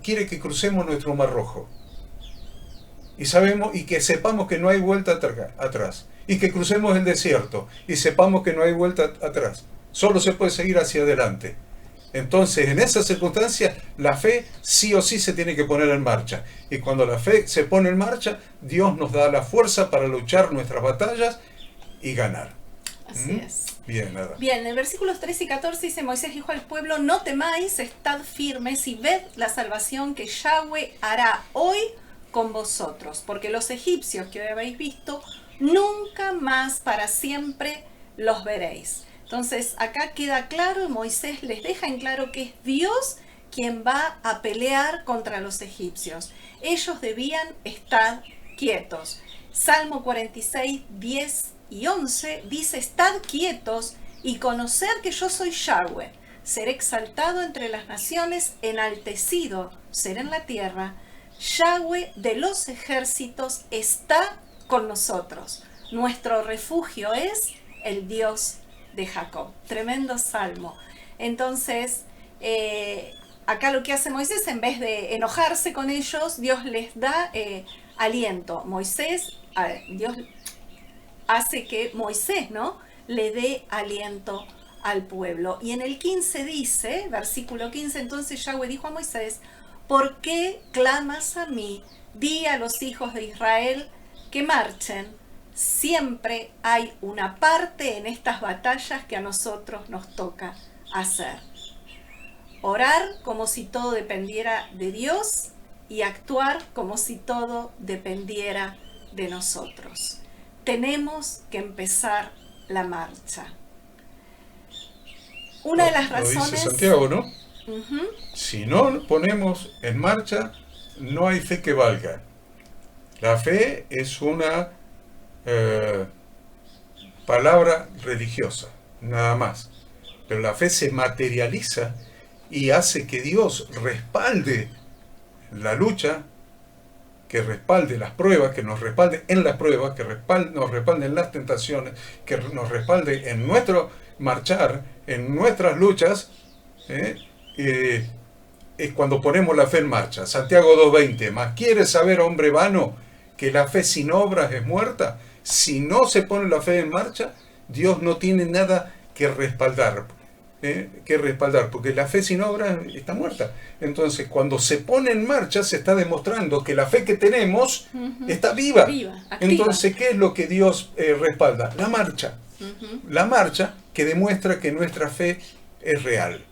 quiere que crucemos nuestro mar rojo. Y que sepamos que no hay vuelta atrás. Y que crucemos el desierto y sepamos que no hay vuelta atrás. Solo se puede seguir hacia adelante. Entonces, en esas circunstancias, la fe sí o sí se tiene que poner en marcha. Y cuando la fe se pone en marcha, Dios nos da la fuerza para luchar nuestras batallas y ganar. Así es. Bien, nada. Bien, en versículos 13 y 14 dice: Moisés dijo al pueblo: no temáis, estad firmes y ved la salvación que Yahweh hará hoy con vosotros, porque los egipcios que hoy habéis visto, nunca más para siempre los veréis. Entonces acá queda claro, Moisés les deja en claro que es Dios quien va a pelear contra los egipcios. Ellos debían estar quietos. Salmo 46, 10 y 11 dice: estad quietos y conocer que yo soy Yahweh. Seré exaltado entre las naciones, enaltecido seré en la tierra. Yahweh de los ejércitos está con nosotros. Nuestro refugio es el Dios de Jacob. Tremendo salmo. Entonces, acá lo que hace Moisés, en vez de enojarse con ellos, Dios les da aliento. Dios hace que Moisés, ¿no?, le dé aliento al pueblo. Y en el 15 dice, versículo 15, entonces Yahweh dijo a Moisés: ¿por qué clamas a mí? Di a los hijos de Israel que marchen. Siempre hay una parte en estas batallas que a nosotros nos toca hacer. Orar como si todo dependiera de Dios y actuar como si todo dependiera de nosotros. Tenemos que empezar la marcha. Una de las razones... Lo dice Santiago, ¿no? Uh-huh. Si no ponemos en marcha, no hay fe que valga. La fe es una palabra religiosa, nada más. Pero la fe se materializa y hace que Dios respalde la lucha, que respalde las pruebas, que nos respalde en las pruebas, que nos respalde en las tentaciones, que nos respalde en nuestro marchar, en nuestras luchas. Es cuando ponemos la fe en marcha. Santiago 2:20, ¿mas quieres saber, hombre vano, que la fe sin obras es muerta? Si no se pone la fe en marcha, Dios no tiene nada que respaldar, porque la fe sin obras está muerta. Entonces, cuando se pone en marcha, se está demostrando que la fe que tenemos está viva. Entonces, ¿qué es lo que Dios respalda? La marcha. La marcha que demuestra que nuestra fe es real.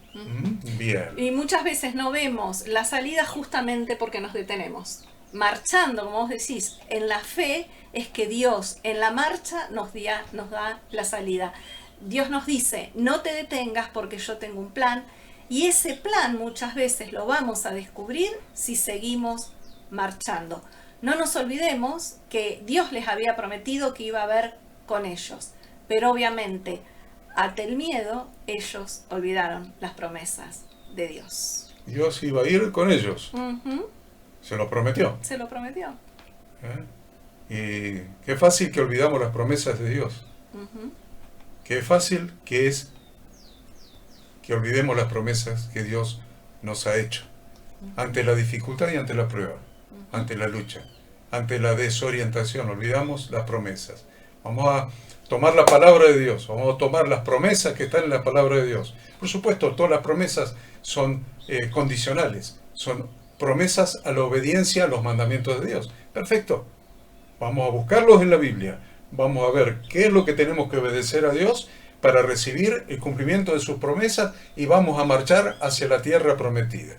Bien. Y muchas veces no vemos la salida justamente porque nos detenemos. Marchando, como vos decís, en la fe es que Dios en la marcha nos da la salida. Dios nos dice: no te detengas porque yo tengo un plan, y ese plan muchas veces lo vamos a descubrir si seguimos marchando. No nos olvidemos que Dios les había prometido que iba a haber con ellos, pero obviamente ante el miedo ellos olvidaron las promesas de Dios. Dios iba a ir con ellos. Se lo prometió. Se lo prometió. Y qué fácil que olvidamos las promesas de Dios. Qué fácil que es que olvidemos las promesas que Dios nos ha hecho. Ante la dificultad y ante la prueba, ante la lucha, ante la desorientación, olvidamos las promesas. Vamos a tomar la palabra de Dios, vamos a tomar las promesas que están en la palabra de Dios. Por supuesto, todas las promesas son condicionales, son promesas a la obediencia a los mandamientos de Dios. Perfecto. Vamos a buscarlos en la Biblia. Vamos a ver qué es lo que tenemos que obedecer a Dios para recibir el cumplimiento de sus promesas y vamos a marchar hacia la tierra prometida.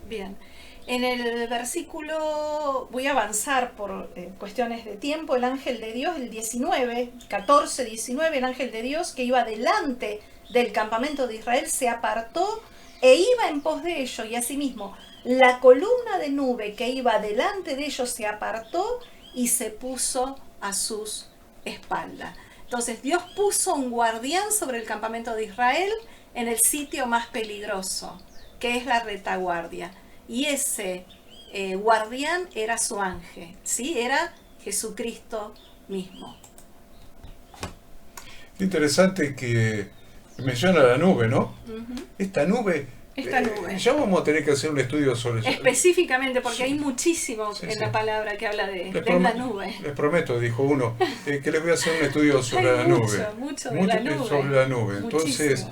Bien. En el versículo, voy a avanzar por cuestiones de tiempo, el ángel de Dios, el 14, 19, el ángel de Dios que iba delante del campamento de Israel se apartó e iba en pos de ellos, y asimismo la columna de nube que iba delante de ellos se apartó y se puso a sus espaldas. Entonces Dios puso un guardián sobre el campamento de Israel en el sitio más peligroso, que es la retaguardia. Y ese guardián era su ángel, ¿sí? Era Jesucristo mismo. Interesante que menciona la nube, ¿no? Esta nube, ya vamos a tener que hacer un estudio sobre eso. Específicamente, porque hay muchísimo en la palabra que habla de la nube. Les prometo, dijo uno, que les voy a hacer un estudio sobre la nube. Mucho de la nube. Sobre la nube. Entonces,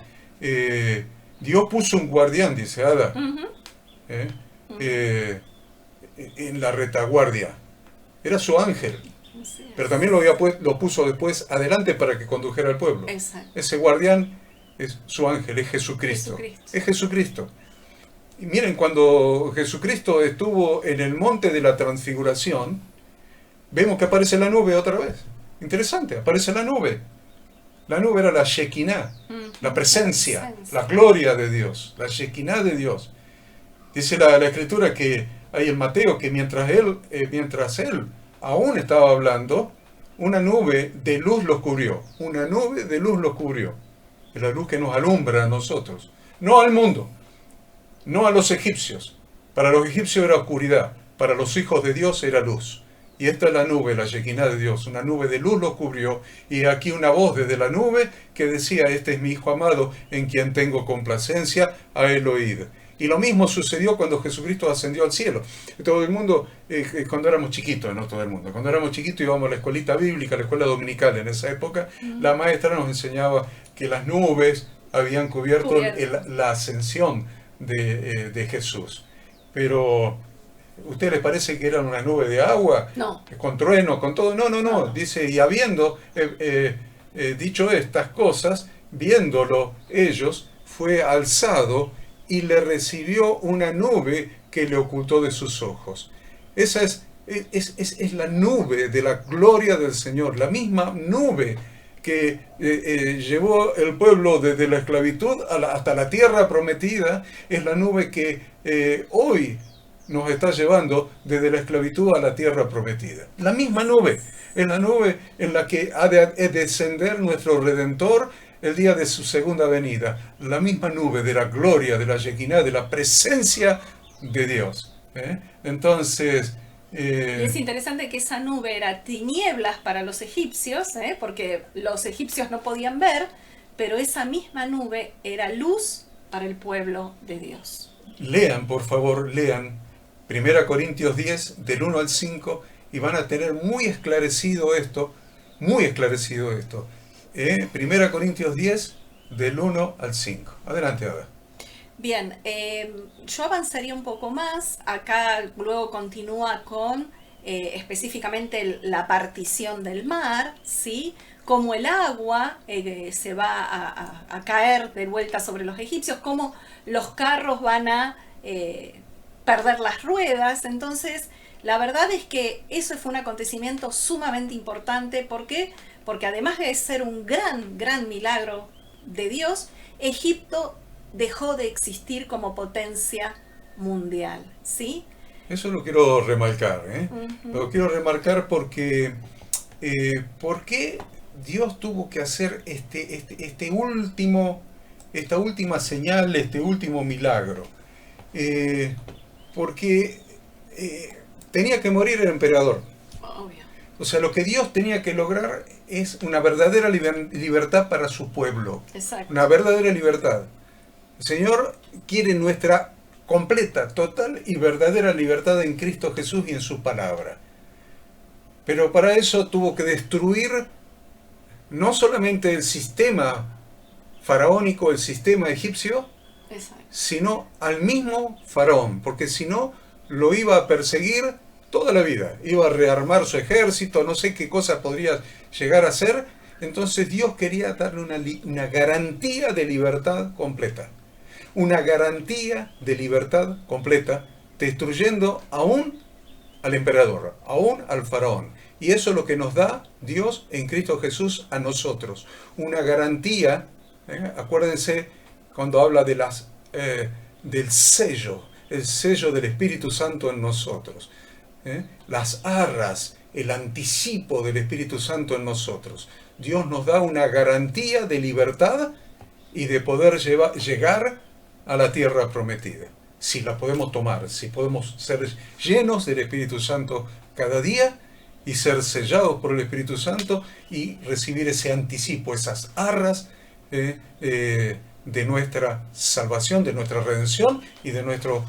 Dios puso un guardián, dice Ada, en la retaguardia. Era su ángel. Pero también lo puso después adelante para que condujera al pueblo. Exacto. Ese guardián es su ángel, es Jesucristo. Es Jesucristo. Y miren, cuando Jesucristo estuvo en el monte de la transfiguración, vemos que aparece la nube otra vez. Interesante, aparece la nube. La nube era la Shekinah, la presencia, la gloria de Dios, la Shekinah de Dios. Dice la Escritura que hay en Mateo que mientras él aún estaba hablando, una nube de luz los cubrió. Una nube de luz los cubrió. Es la luz que nos alumbra a nosotros. No al mundo, no a los egipcios. Para los egipcios era oscuridad, para los hijos de Dios era luz. Y esta es la nube, la Shekinah de Dios. Una nube de luz los cubrió. Y aquí una voz desde la nube que decía: este es mi Hijo amado, en quien tengo complacencia, a él oíd. Y lo mismo sucedió cuando Jesucristo ascendió al cielo. Todo el mundo, cuando éramos chiquitos, no todo el mundo, cuando éramos chiquitos íbamos a la escuelita bíblica, a la escuela dominical en esa época, la maestra nos enseñaba que las nubes habían cubierto la ascensión de Jesús. Pero, ¿a usted les parece que era una nube de agua? No. Con trueno, con todo. No. Dice, y habiendo dicho estas cosas, viéndolo ellos, fue alzado y le recibió una nube que le ocultó de sus ojos. Esa es la nube de la gloria del Señor, la misma nube que llevó el pueblo desde la esclavitud hasta la tierra prometida, es la nube que hoy nos está llevando desde la esclavitud a la tierra prometida. La misma nube, es la nube en la que ha de descender nuestro Redentor el día de su segunda venida. La misma nube de la gloria, de la Shekinah, de la presencia de Dios. Entonces... Y es interesante que esa nube era tinieblas para los egipcios, porque los egipcios no podían ver, pero esa misma nube era luz para el pueblo de Dios. Lean, por favor, lean 1 Corintios 10, del 1 al 5, y van a tener muy esclarecido esto. 1 Corintios 10, del 1 al 5. Adelante, Ada. Bien, yo avanzaría un poco más. Acá luego continúa con específicamente la partición del mar, ¿sí? Cómo el agua se va a caer de vuelta sobre los egipcios, cómo los carros van a perder las ruedas. Entonces, la verdad es que eso fue un acontecimiento sumamente importante. ¿Por qué? Porque además de ser un gran milagro de Dios, Egipto dejó de existir como potencia mundial, ¿sí? Eso lo quiero remarcar, Lo quiero remarcar porque ¿por qué Dios tuvo que hacer esta última señal, este último milagro? Porque tenía que morir el emperador. Obvio. O sea, lo que Dios tenía que lograr es una verdadera libertad para su pueblo. Exacto. Una verdadera libertad. El Señor quiere nuestra completa, total y verdadera libertad en Cristo Jesús y en su palabra. Pero para eso tuvo que destruir no solamente el sistema faraónico, el sistema egipcio, Exacto, sino al mismo faraón, porque si no lo iba a perseguir toda la vida, iba a rearmar su ejército, no sé qué cosa podría llegar a ser. Entonces Dios quería darle una garantía de libertad completa. Una garantía de libertad completa, destruyendo aún al emperador, aún al faraón. Y eso es lo que nos da Dios en Cristo Jesús a nosotros. Una garantía, acuérdense cuando habla de del sello, el sello del Espíritu Santo en nosotros. Las arras el anticipo del Espíritu Santo en nosotros. Dios nos da una garantía de libertad y de poder llegar a la tierra prometida. Si la podemos tomar, si podemos ser llenos del Espíritu Santo cada día y ser sellados por el Espíritu Santo y recibir ese anticipo, esas arras de nuestra salvación, de nuestra redención y de nuestro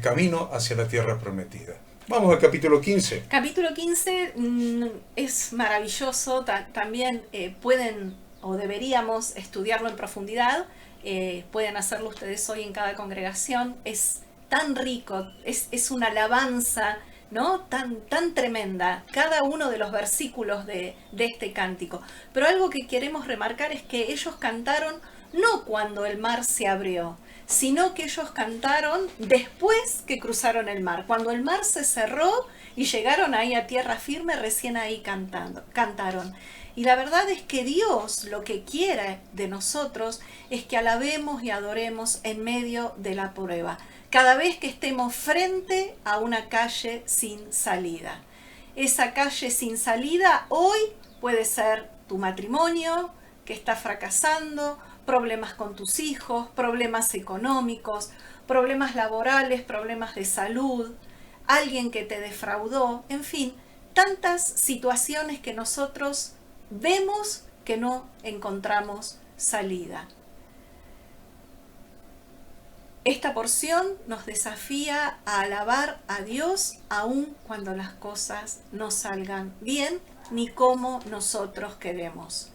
camino hacia la tierra prometida. Vamos al capítulo 15. Capítulo 15 es maravilloso, también pueden o deberíamos estudiarlo en profundidad, pueden hacerlo ustedes hoy en cada congregación, es tan rico, es una alabanza, ¿no? Tan tremenda, cada uno de los versículos de este cántico. Pero algo que queremos remarcar es que ellos cantaron no cuando el mar se abrió, sino que ellos cantaron después que cruzaron el mar. Cuando el mar se cerró y llegaron ahí a tierra firme, recién ahí cantaron. Y la verdad es que Dios lo que quiere de nosotros es que alabemos y adoremos en medio de la prueba. Cada vez que estemos frente a una calle sin salida. Esa calle sin salida hoy puede ser tu matrimonio que está fracasando, problemas con tus hijos, problemas económicos, problemas laborales, problemas de salud, alguien que te defraudó, en fin, tantas situaciones que nosotros vemos que no encontramos salida. Esta porción nos desafía a alabar a Dios aun cuando las cosas no salgan bien ni como nosotros queremos.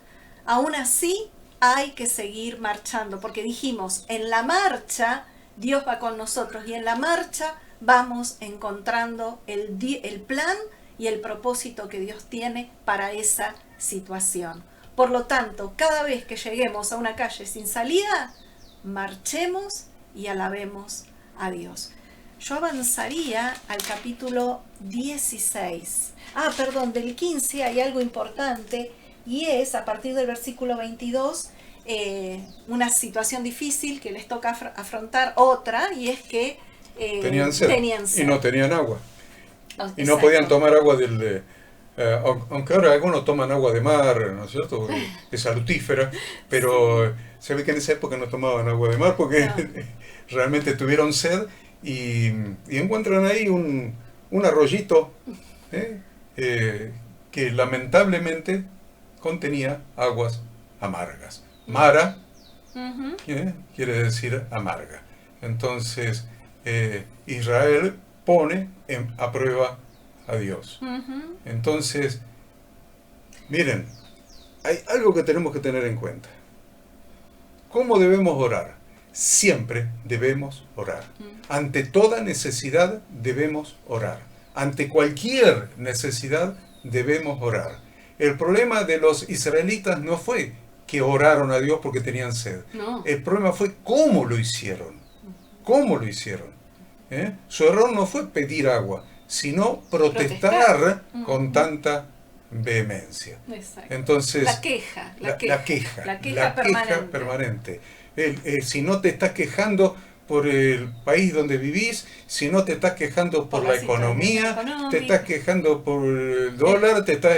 Aún así, hay que seguir marchando, porque dijimos, en la marcha Dios va con nosotros y en la marcha vamos encontrando el plan y el propósito que Dios tiene para esa situación. Por lo tanto, cada vez que lleguemos a una calle sin salida, marchemos y alabemos a Dios. Yo avanzaría al capítulo 16. Del 15 hay algo importante. Y es, a partir del versículo 22, una situación difícil que les toca afrontar otra, y es que tenían sed y no tenían agua. Exacto. Y no podían tomar agua del... aunque ahora algunos toman agua de mar, ¿no es cierto? Porque es salutífera, pero se ve que en esa época no tomaban agua de mar porque realmente tuvieron sed y encuentran ahí un arroyito que lamentablemente contenía aguas amargas. Mara quiere decir amarga. Entonces Israel pone a prueba a Dios. Entonces, miren, hay algo que tenemos que tener en cuenta. ¿Cómo debemos orar? Siempre debemos orar. Ante toda necesidad debemos orar. Ante cualquier necesidad debemos orar. El problema de los israelitas no fue que oraron a Dios porque tenían sed. No. El problema fue cómo lo hicieron. ¿Cómo lo hicieron? Su error no fue pedir agua, sino protestar con tanta vehemencia. Exacto. Entonces, la queja permanente. Si no te estás quejando por el país donde vivís, si no te estás quejando por la economía, te estás quejando por el dólar, te estás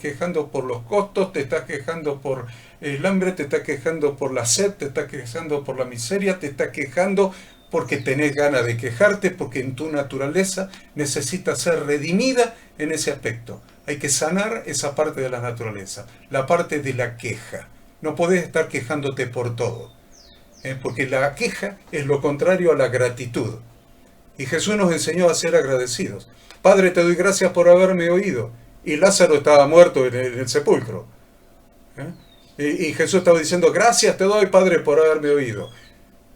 quejando por los costos, te estás quejando por el hambre, te estás quejando por la sed, te estás quejando por la miseria, te estás quejando porque tenés ganas de quejarte, porque en tu naturaleza necesitas ser redimida en ese aspecto. Hay que sanar esa parte de la naturaleza, la parte de la queja. No podés estar quejándote por todo, porque la queja es lo contrario a la gratitud. Y Jesús nos enseñó a ser agradecidos. Padre, te doy gracias por haberme oído. Y Lázaro estaba muerto en el sepulcro. Y Jesús estaba diciendo, gracias te doy, Padre, por haberme oído.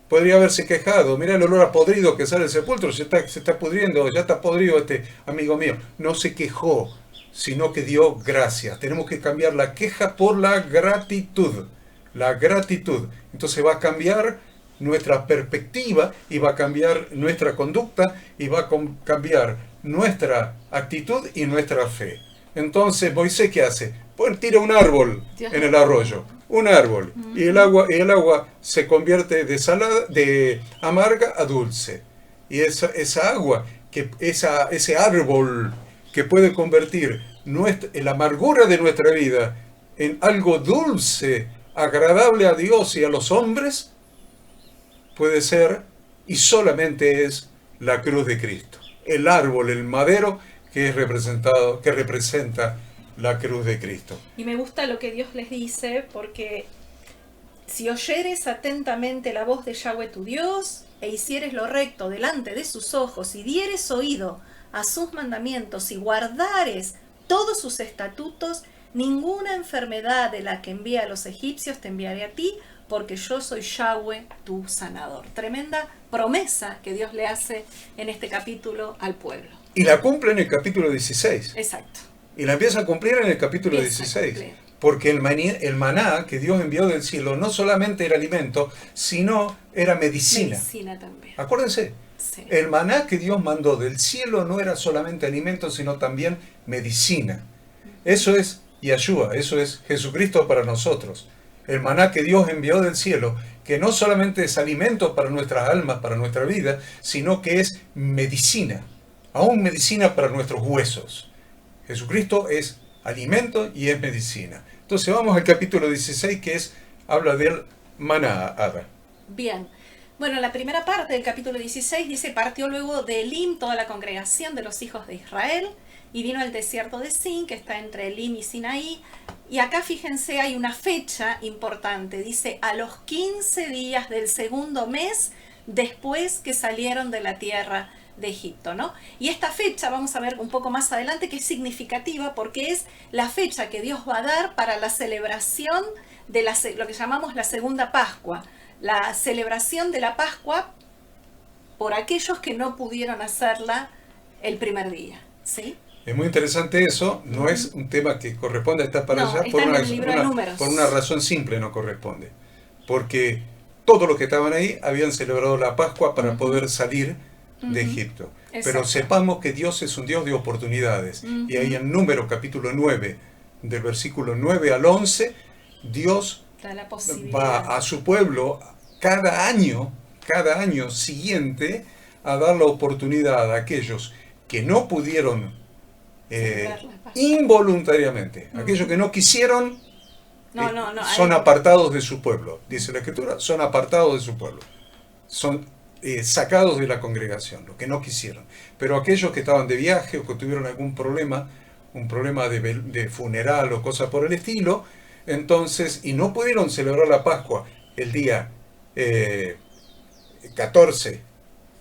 Podría haberse quejado, mira el olor a podrido que sale del sepulcro, se está pudriendo, ya está podrido este amigo mío. No se quejó, sino que dio gracias. Tenemos que cambiar la queja por la gratitud. La gratitud. Entonces va a cambiar nuestra perspectiva y va a cambiar nuestra conducta y va a cambiar nuestra actitud y nuestra fe. Entonces Moisés, ¿qué hace? Pues tira un árbol en el arroyo. Un árbol. Y el agua se convierte de amarga a dulce. Y esa agua, ese árbol que puede convertir la amargura de nuestra vida en algo dulce, agradable a Dios y a los hombres, puede ser y solamente es la cruz de Cristo. El árbol, el madero que representa la cruz de Cristo. Y me gusta lo que Dios les dice, porque si oyeres atentamente la voz de Yahweh tu Dios, e hicieres lo recto delante de sus ojos, y dieres oído a sus mandamientos, y guardares todos sus estatutos, ninguna enfermedad de la que envía a los egipcios te enviaré a ti, porque yo soy Yahweh tu sanador. Tremenda promesa que Dios le hace en este capítulo al pueblo. Y la cumple en el capítulo 16. Exacto. Y la empieza a cumplir en el capítulo 16. Porque el maná que Dios envió del cielo no solamente era alimento, sino era medicina. Medicina también. Acuérdense, sí. El maná que Dios mandó del cielo no era solamente alimento, sino también medicina. Eso es Yahshua, eso es Jesucristo para nosotros. El maná que Dios envió del cielo, que no solamente es alimento para nuestras almas, para nuestra vida, sino que es medicina, aún medicina para nuestros huesos. Jesucristo es alimento y es medicina. Entonces vamos al capítulo 16, que habla del maná, Ada. Bien. Bueno, la primera parte del capítulo 16 dice: partió luego de Elim toda la congregación de los hijos de Israel, y vino al desierto de Sin, que está entre Elim y Sinaí. Y acá, fíjense, hay una fecha importante. Dice, a los 15 días del segundo mes, después que salieron de la tierra de Egipto, ¿no? Y esta fecha, vamos a ver un poco más adelante, que es significativa porque es la fecha que Dios va a dar para la celebración de lo que llamamos la segunda Pascua. La celebración de la Pascua por aquellos que no pudieron hacerla el primer día, ¿sí? Es muy interesante eso, no es un tema que corresponde a esta parasha, por una razón simple no corresponde. Porque todos los que estaban ahí habían celebrado la Pascua para poder salir de Egipto. Exacto. Pero sepamos que Dios es un Dios de oportunidades. Y ahí en Números capítulo 9, del versículo 9 al 11, Dios va a su pueblo cada año siguiente a dar la oportunidad a aquellos que no pudieron involuntariamente, aquellos que no quisieron, son apartados de su pueblo, dice la Escritura, son apartados de su pueblo, son sacados de la congregación, los que no quisieron. Pero aquellos que estaban de viaje o que tuvieron algún problema, un problema de funeral o cosas por el estilo, entonces, y no pudieron celebrar la Pascua el día 14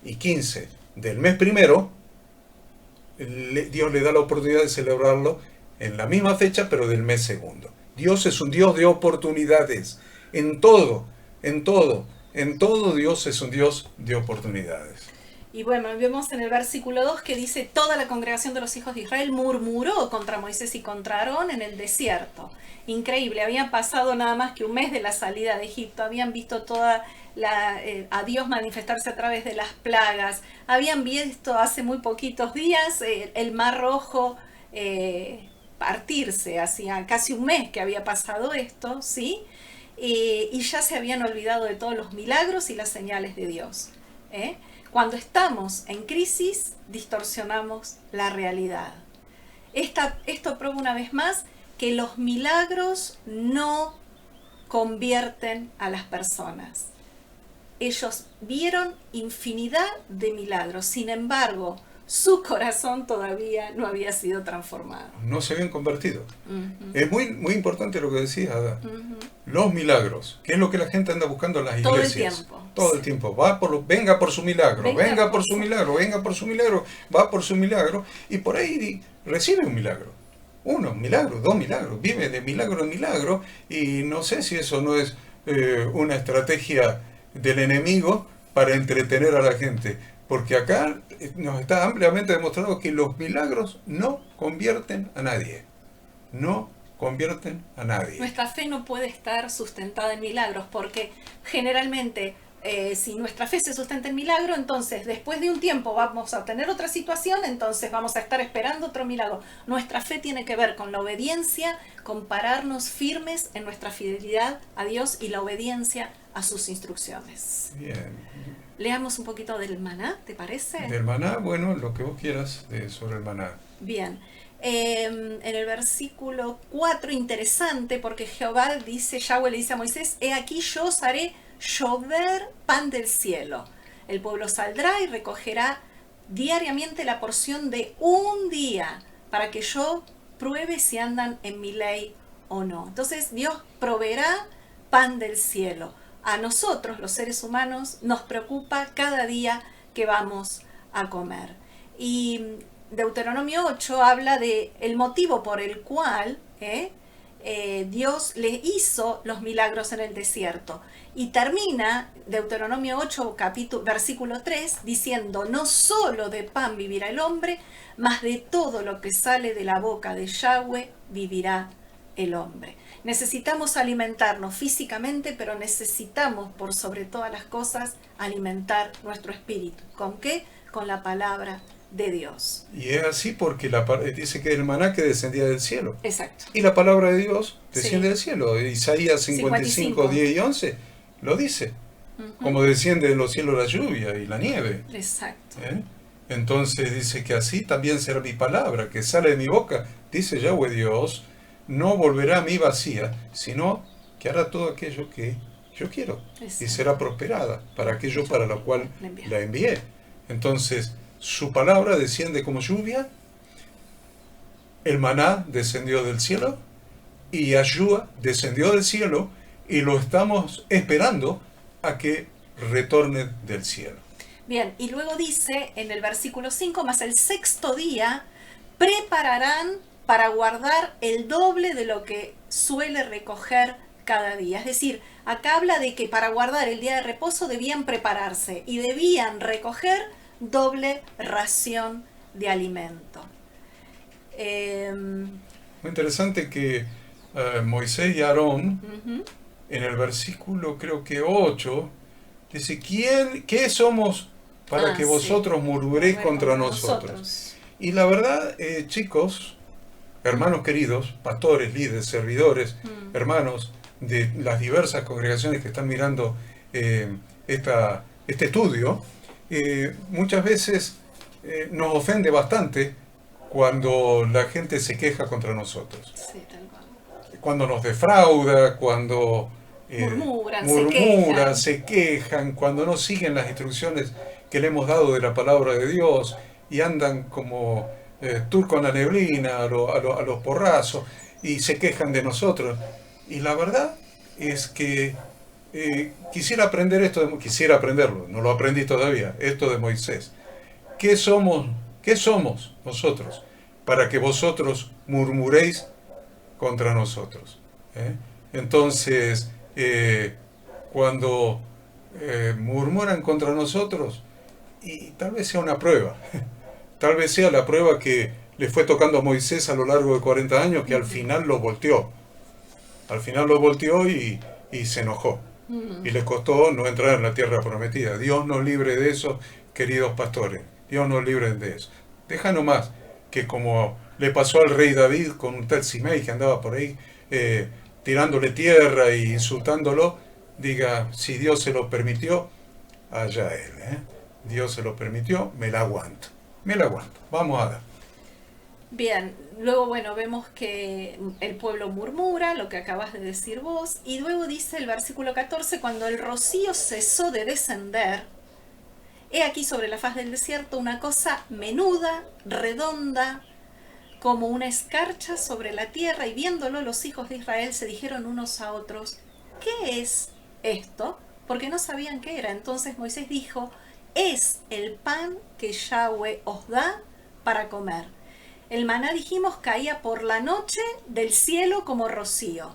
y 15 del mes primero, Dios le da la oportunidad de celebrarlo en la misma fecha, pero del mes segundo. Dios es un Dios de oportunidades. En todo Dios es un Dios de oportunidades. Y bueno, vemos en el versículo 2 que dice: toda la congregación de los hijos de Israel murmuró contra Moisés y contra Aarón en el desierto. Increíble, habían pasado nada más que un mes de la salida de Egipto, habían visto a Dios manifestarse a través de las plagas, habían visto hace muy poquitos días el Mar Rojo partirse, hacía casi un mes que había pasado esto, ¿sí? Y ya se habían olvidado de todos los milagros y las señales de Dios. Cuando estamos en crisis, distorsionamos la realidad. Esto prueba una vez más que los milagros no convierten a las personas. Ellos vieron infinidad de milagros, sin embargo, su corazón todavía no había sido transformado. No se habían convertido. Es muy, muy importante lo que decías, Ada. Los milagros, que es lo que la gente anda buscando en las iglesias. Todo el tiempo. Venga por su milagro, venga por su milagro, va por su milagro, y por ahí recibe un milagro. Un milagro, 2 milagros, vive de milagro en milagro, y no sé si eso no es una estrategia del enemigo para entretener a la gente. Porque acá nos está ampliamente demostrado que los milagros no convierten a nadie. No convierten a nadie. Nuestra fe no puede estar sustentada en milagros, porque generalmente si nuestra fe se sustenta en milagro, entonces después de un tiempo vamos a tener otra situación, entonces vamos a estar esperando otro milagro. Nuestra fe tiene que ver con la obediencia, con pararnos firmes en nuestra fidelidad a Dios y la obediencia a sus instrucciones. Bien. Leamos un poquito del maná, ¿te parece? Del maná, bueno, lo que vos quieras sobre el maná. Bien. En el versículo 4, interesante, porque Jehová dice, Yahweh le dice a Moisés, he aquí yo os haré llover pan del cielo. El pueblo saldrá y recogerá diariamente la porción de un día, para que yo pruebe si andan en mi ley o no. Entonces Dios proveerá pan del cielo. A nosotros, los seres humanos, nos preocupa cada día que vamos a comer. Y Deuteronomio 8 habla de el motivo por el cual Dios le hizo los milagros en el desierto. Y termina Deuteronomio 8, versículo 3, diciendo, no solo de pan vivirá el hombre, mas de todo lo que sale de la boca de Yahweh vivirá el hombre. Necesitamos alimentarnos físicamente, pero necesitamos, por sobre todas las cosas, alimentar nuestro espíritu. ¿Con qué? Con la palabra de Dios. Y es así porque dice que el maná que descendía del cielo. Exacto. Y la palabra de Dios desciende Sí. del cielo. Isaías 55, 10 y 11 lo dice. Como desciende de los cielos la lluvia y la nieve. Exacto. Entonces dice que así también será mi palabra, que sale de mi boca, dice Yahweh Dios, no volverá a mí vacía, sino que hará todo aquello que yo quiero. Exacto. Y será prosperada para aquello para lo cual la envié. Entonces, su palabra desciende como lluvia, el maná descendió del cielo, y Yahshua descendió del cielo, y lo estamos esperando a que retorne del cielo. Bien, y luego dice en el versículo 5, más el sexto día prepararán para guardar el doble de lo que suele recoger cada día. Es decir, acá habla de que para guardar el día de reposo debían prepararse y debían recoger doble ración de alimento. Muy interesante que Moisés y Aarón, en el versículo creo que 8, dice, ¿qué somos para que vosotros murmuréis contra nosotros? Y la verdad, chicos, hermanos queridos, pastores, líderes, servidores, hermanos de las diversas congregaciones que están mirando este estudio, muchas veces nos ofende bastante cuando la gente se queja contra nosotros. Sí, tal cual. Cuando nos defrauda, cuando murmuran, se quejan, cuando no siguen las instrucciones que le hemos dado de la palabra de Dios y andan como turco en la neblina, a los porrazos, y se quejan de nosotros. Y la verdad es que quisiera aprenderlo, no lo aprendí todavía, esto de Moisés. ¿Qué somos nosotros para que vosotros murmuréis contra nosotros? Entonces, cuando murmuran contra nosotros, y tal vez sea una prueba, tal vez sea la prueba que le fue tocando a Moisés a lo largo de 40 años, que al final lo volteó. Al final lo volteó y se enojó. Y le costó no entrar en la tierra prometida. Dios nos libre de eso, queridos pastores. Dios nos libre de eso. Deja nomás que como le pasó al rey David con un tal Simei que andaba por ahí tirándole tierra e insultándolo, diga, si Dios se lo permitió, allá él. Dios se lo permitió, me la aguanto. Vamos a dar. Bien, luego vemos que el pueblo murmura, lo que acabas de decir vos, y luego dice el versículo 14, cuando el rocío cesó de descender, he aquí sobre la faz del desierto una cosa menuda, redonda, como una escarcha sobre la tierra, y viéndolo los hijos de Israel se dijeron unos a otros, ¿qué es esto? Porque no sabían qué era. Entonces Moisés dijo, es el pan que Yahweh os da para comer. El maná, dijimos, caía por la noche del cielo como rocío.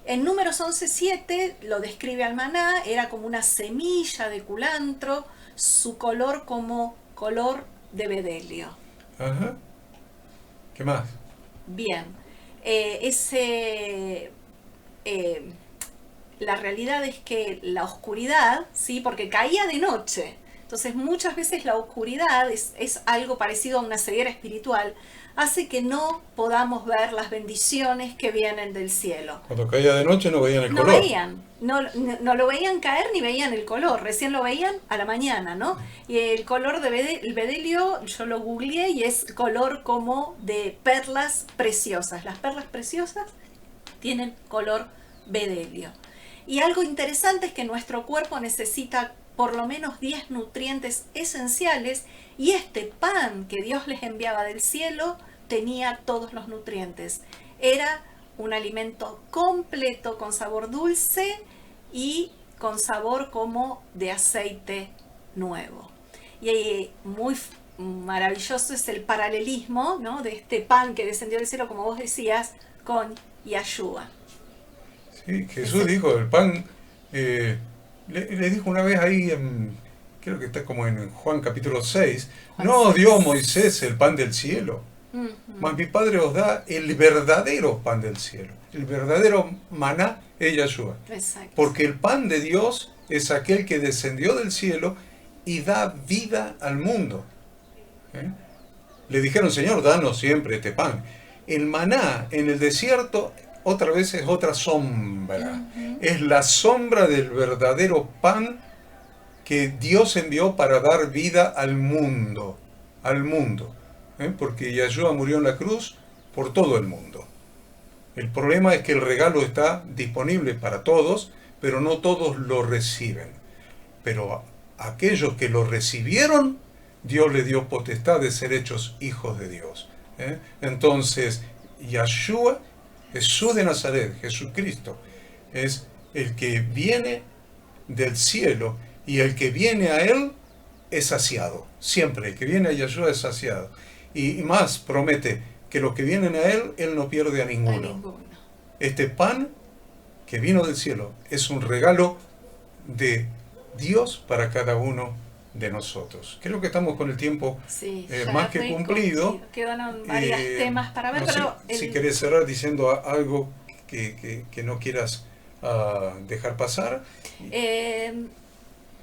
En Números 11:7 lo describe al maná, era como una semilla de culantro, su color como color de bedelio. Ajá. ¿Qué más? Bien, la realidad es que la oscuridad, ¿sí? Porque caía de noche. Entonces muchas veces la oscuridad es algo parecido a una ceguera espiritual. hace que no podamos ver las bendiciones que vienen del cielo. Cuando caía de noche no veían el No color. veían, no lo veían caer ni veían el color, recién lo veían a la mañana, ¿no? Y el color el bedelio, yo lo googleé y es color como de perlas preciosas. Las perlas preciosas tienen color bedelio. Y algo interesante es que nuestro cuerpo necesita por lo menos 10 nutrientes esenciales y este pan que Dios les enviaba del cielo tenía todos los nutrientes. Era un alimento completo con sabor dulce y con sabor como de aceite nuevo. Y muy maravilloso es el paralelismo, ¿no?, de este pan que descendió del cielo, como vos decías, con Yahshua. Sí, Jesús dijo, el pan, le dijo una vez ahí, creo que está como en Juan capítulo 6, Juan no 6. dio Moisés el pan del cielo, mas mi Padre os da el verdadero pan del cielo, el verdadero maná es Yahshua. Exacto. Porque el pan de Dios es aquel que descendió del cielo y da vida al mundo. Le dijeron, Señor, danos siempre este pan. El maná en el desierto otra vez es otra sombra. Es la sombra del verdadero pan que Dios envió para dar vida al mundo. Al mundo. Porque Yahshua murió en la cruz por todo el mundo. El problema es que el regalo está disponible para todos, pero no todos lo reciben. Pero a aquellos que lo recibieron, Dios les dio potestad de ser hechos hijos de Dios. Entonces, Yahshua, Jesús de Nazaret, Jesucristo, es el que viene del cielo y el que viene a Él es saciado. Siempre el que viene a Yahshua es saciado. Y más promete que los que vienen a Él, Él no pierde a ninguno. Este pan que vino del cielo es un regalo de Dios para cada uno de nosotros. Creo que estamos con el tiempo más que cumplido. Quedan varios temas para ver, no pero... sé, si querés cerrar diciendo algo que no quieras dejar pasar.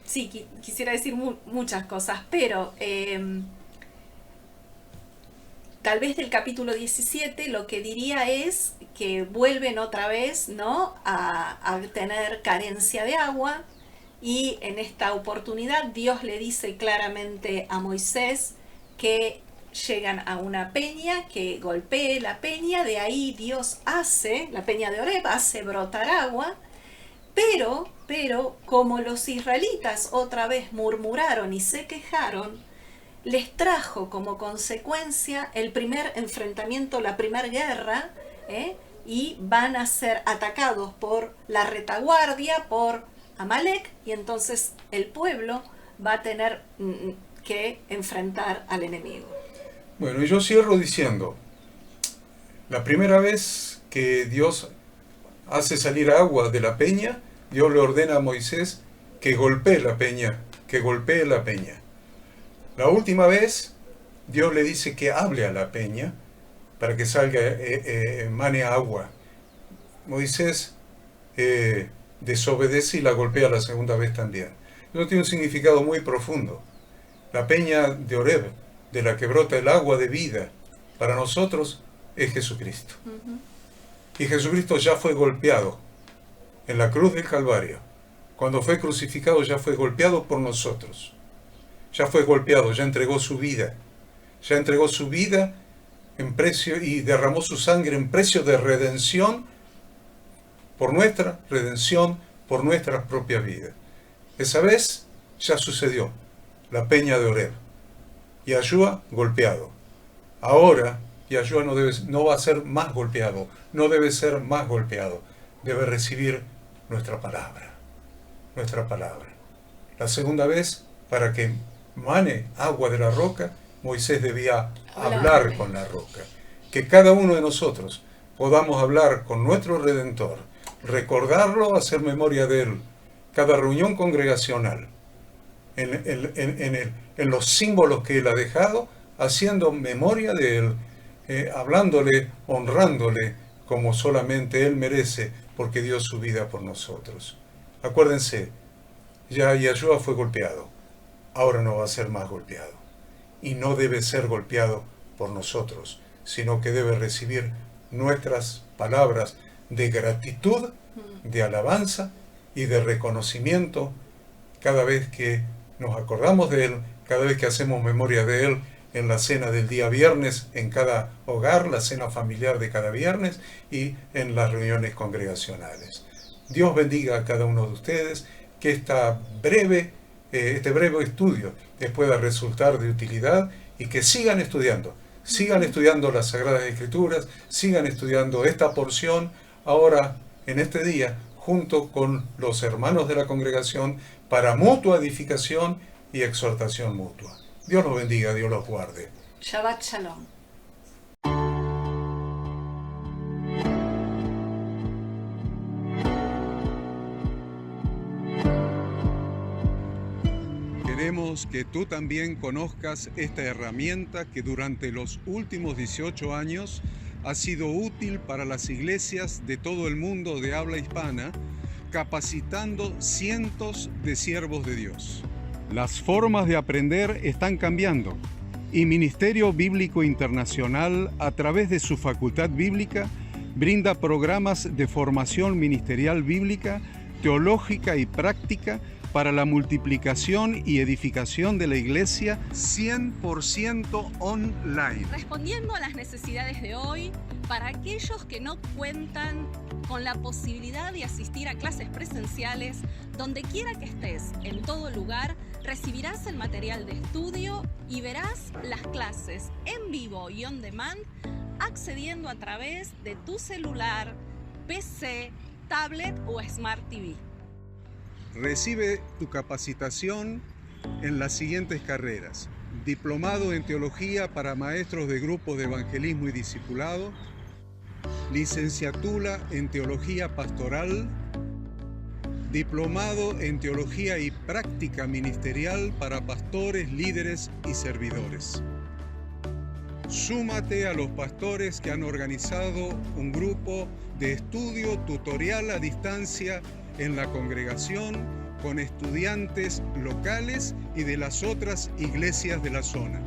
Sí, quisiera decir muchas cosas, pero tal vez del capítulo 17 lo que diría es que vuelven otra vez, ¿no?, a tener carencia de agua. Y en esta oportunidad Dios le dice claramente a Moisés que llegan a una peña, que golpee la peña, de ahí Dios hace, la peña de Oreb, hace brotar agua, pero como los israelitas otra vez murmuraron y se quejaron, les trajo como consecuencia el primer enfrentamiento, la primera guerra, y van a ser atacados por la retaguardia, por Amalek, y entonces el pueblo va a tener que enfrentar al enemigo. Bueno, y yo cierro diciendo, la primera vez que Dios hace salir agua de la peña, Dios le ordena a Moisés que golpee la peña, que golpee la peña. La última vez, Dios le dice que hable a la peña para que salga, emane agua. Moisés desobedece y la golpea la segunda vez también. Eso tiene un significado muy profundo. La peña de Oreb, de la que brota el agua de vida, para nosotros es Jesucristo. Y Jesucristo ya fue golpeado en la cruz del Calvario. Cuando fue crucificado ya fue golpeado por nosotros. Ya fue golpeado, ya entregó su vida. Ya entregó su vida en precio y derramó su sangre en precio de redención, por nuestra redención, por nuestra propia vida. Esa vez ya sucedió, la peña de Oreb. Yahshua golpeado. Ahora Yahshua no va a ser más golpeado, no debe ser más golpeado, debe recibir nuestra palabra. Nuestra palabra. La segunda vez, para que mane agua de la roca, Moisés debía hablar con la roca. Que cada uno de nosotros podamos hablar con nuestro Redentor, recordarlo, hacer memoria de Él, cada reunión congregacional, en los símbolos que Él ha dejado, haciendo memoria de Él, hablándole, honrándole, como solamente Él merece, porque dio su vida por nosotros. Acuérdense, ya Yahshua fue golpeado, ahora no va a ser más golpeado, y no debe ser golpeado por nosotros, sino que debe recibir nuestras palabras de gratitud, de alabanza y de reconocimiento cada vez que nos acordamos de Él, cada vez que hacemos memoria de Él en la cena del día viernes en cada hogar, la cena familiar de cada viernes y en las reuniones congregacionales. Dios bendiga a cada uno de ustedes, que este breve estudio les pueda resultar de utilidad y que sigan estudiando las Sagradas Escrituras, sigan estudiando esta porción ahora en este día junto con los hermanos de la congregación para mutua edificación y exhortación mutua. Dios los bendiga, Dios los guarde. Shabbat Shalom. Queremos que tú también conozcas esta herramienta que durante los últimos 18 años ha sido útil para las iglesias de todo el mundo de habla hispana, capacitando cientos de siervos de Dios. Las formas de aprender están cambiando y Ministerio Bíblico Internacional, a través de su Facultad Bíblica, brinda programas de formación ministerial bíblica, teológica y práctica para la multiplicación y edificación de la Iglesia 100% online. Respondiendo a las necesidades de hoy, para aquellos que no cuentan con la posibilidad de asistir a clases presenciales, donde quiera que estés, en todo lugar, recibirás el material de estudio y verás las clases en vivo y on demand, accediendo a través de tu celular, PC, tablet o Smart TV. Recibe tu capacitación en las siguientes carreras: diplomado en teología para maestros de grupos de evangelismo y discipulado, licenciatura en teología pastoral, diplomado en teología y práctica ministerial para pastores, líderes y servidores. Súmate a los pastores que han organizado un grupo de estudio tutorial a distancia en la congregación con estudiantes locales y de las otras iglesias de la zona.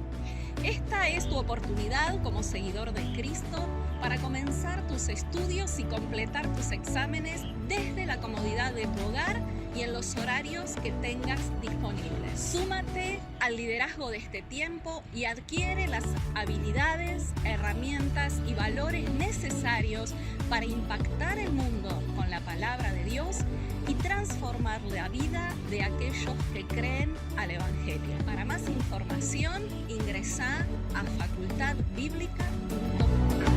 Esta es tu oportunidad como seguidor de Cristo para comenzar tus estudios y completar tus exámenes desde la comodidad de tu hogar y en los horarios que tengas disponibles. Súmate al liderazgo de este tiempo y adquiere las habilidades, herramientas y valores necesarios para impactar el mundo con la palabra de Dios y transformar la vida de aquellos que creen al Evangelio. Para más información, ingresá a facultadbiblica.com.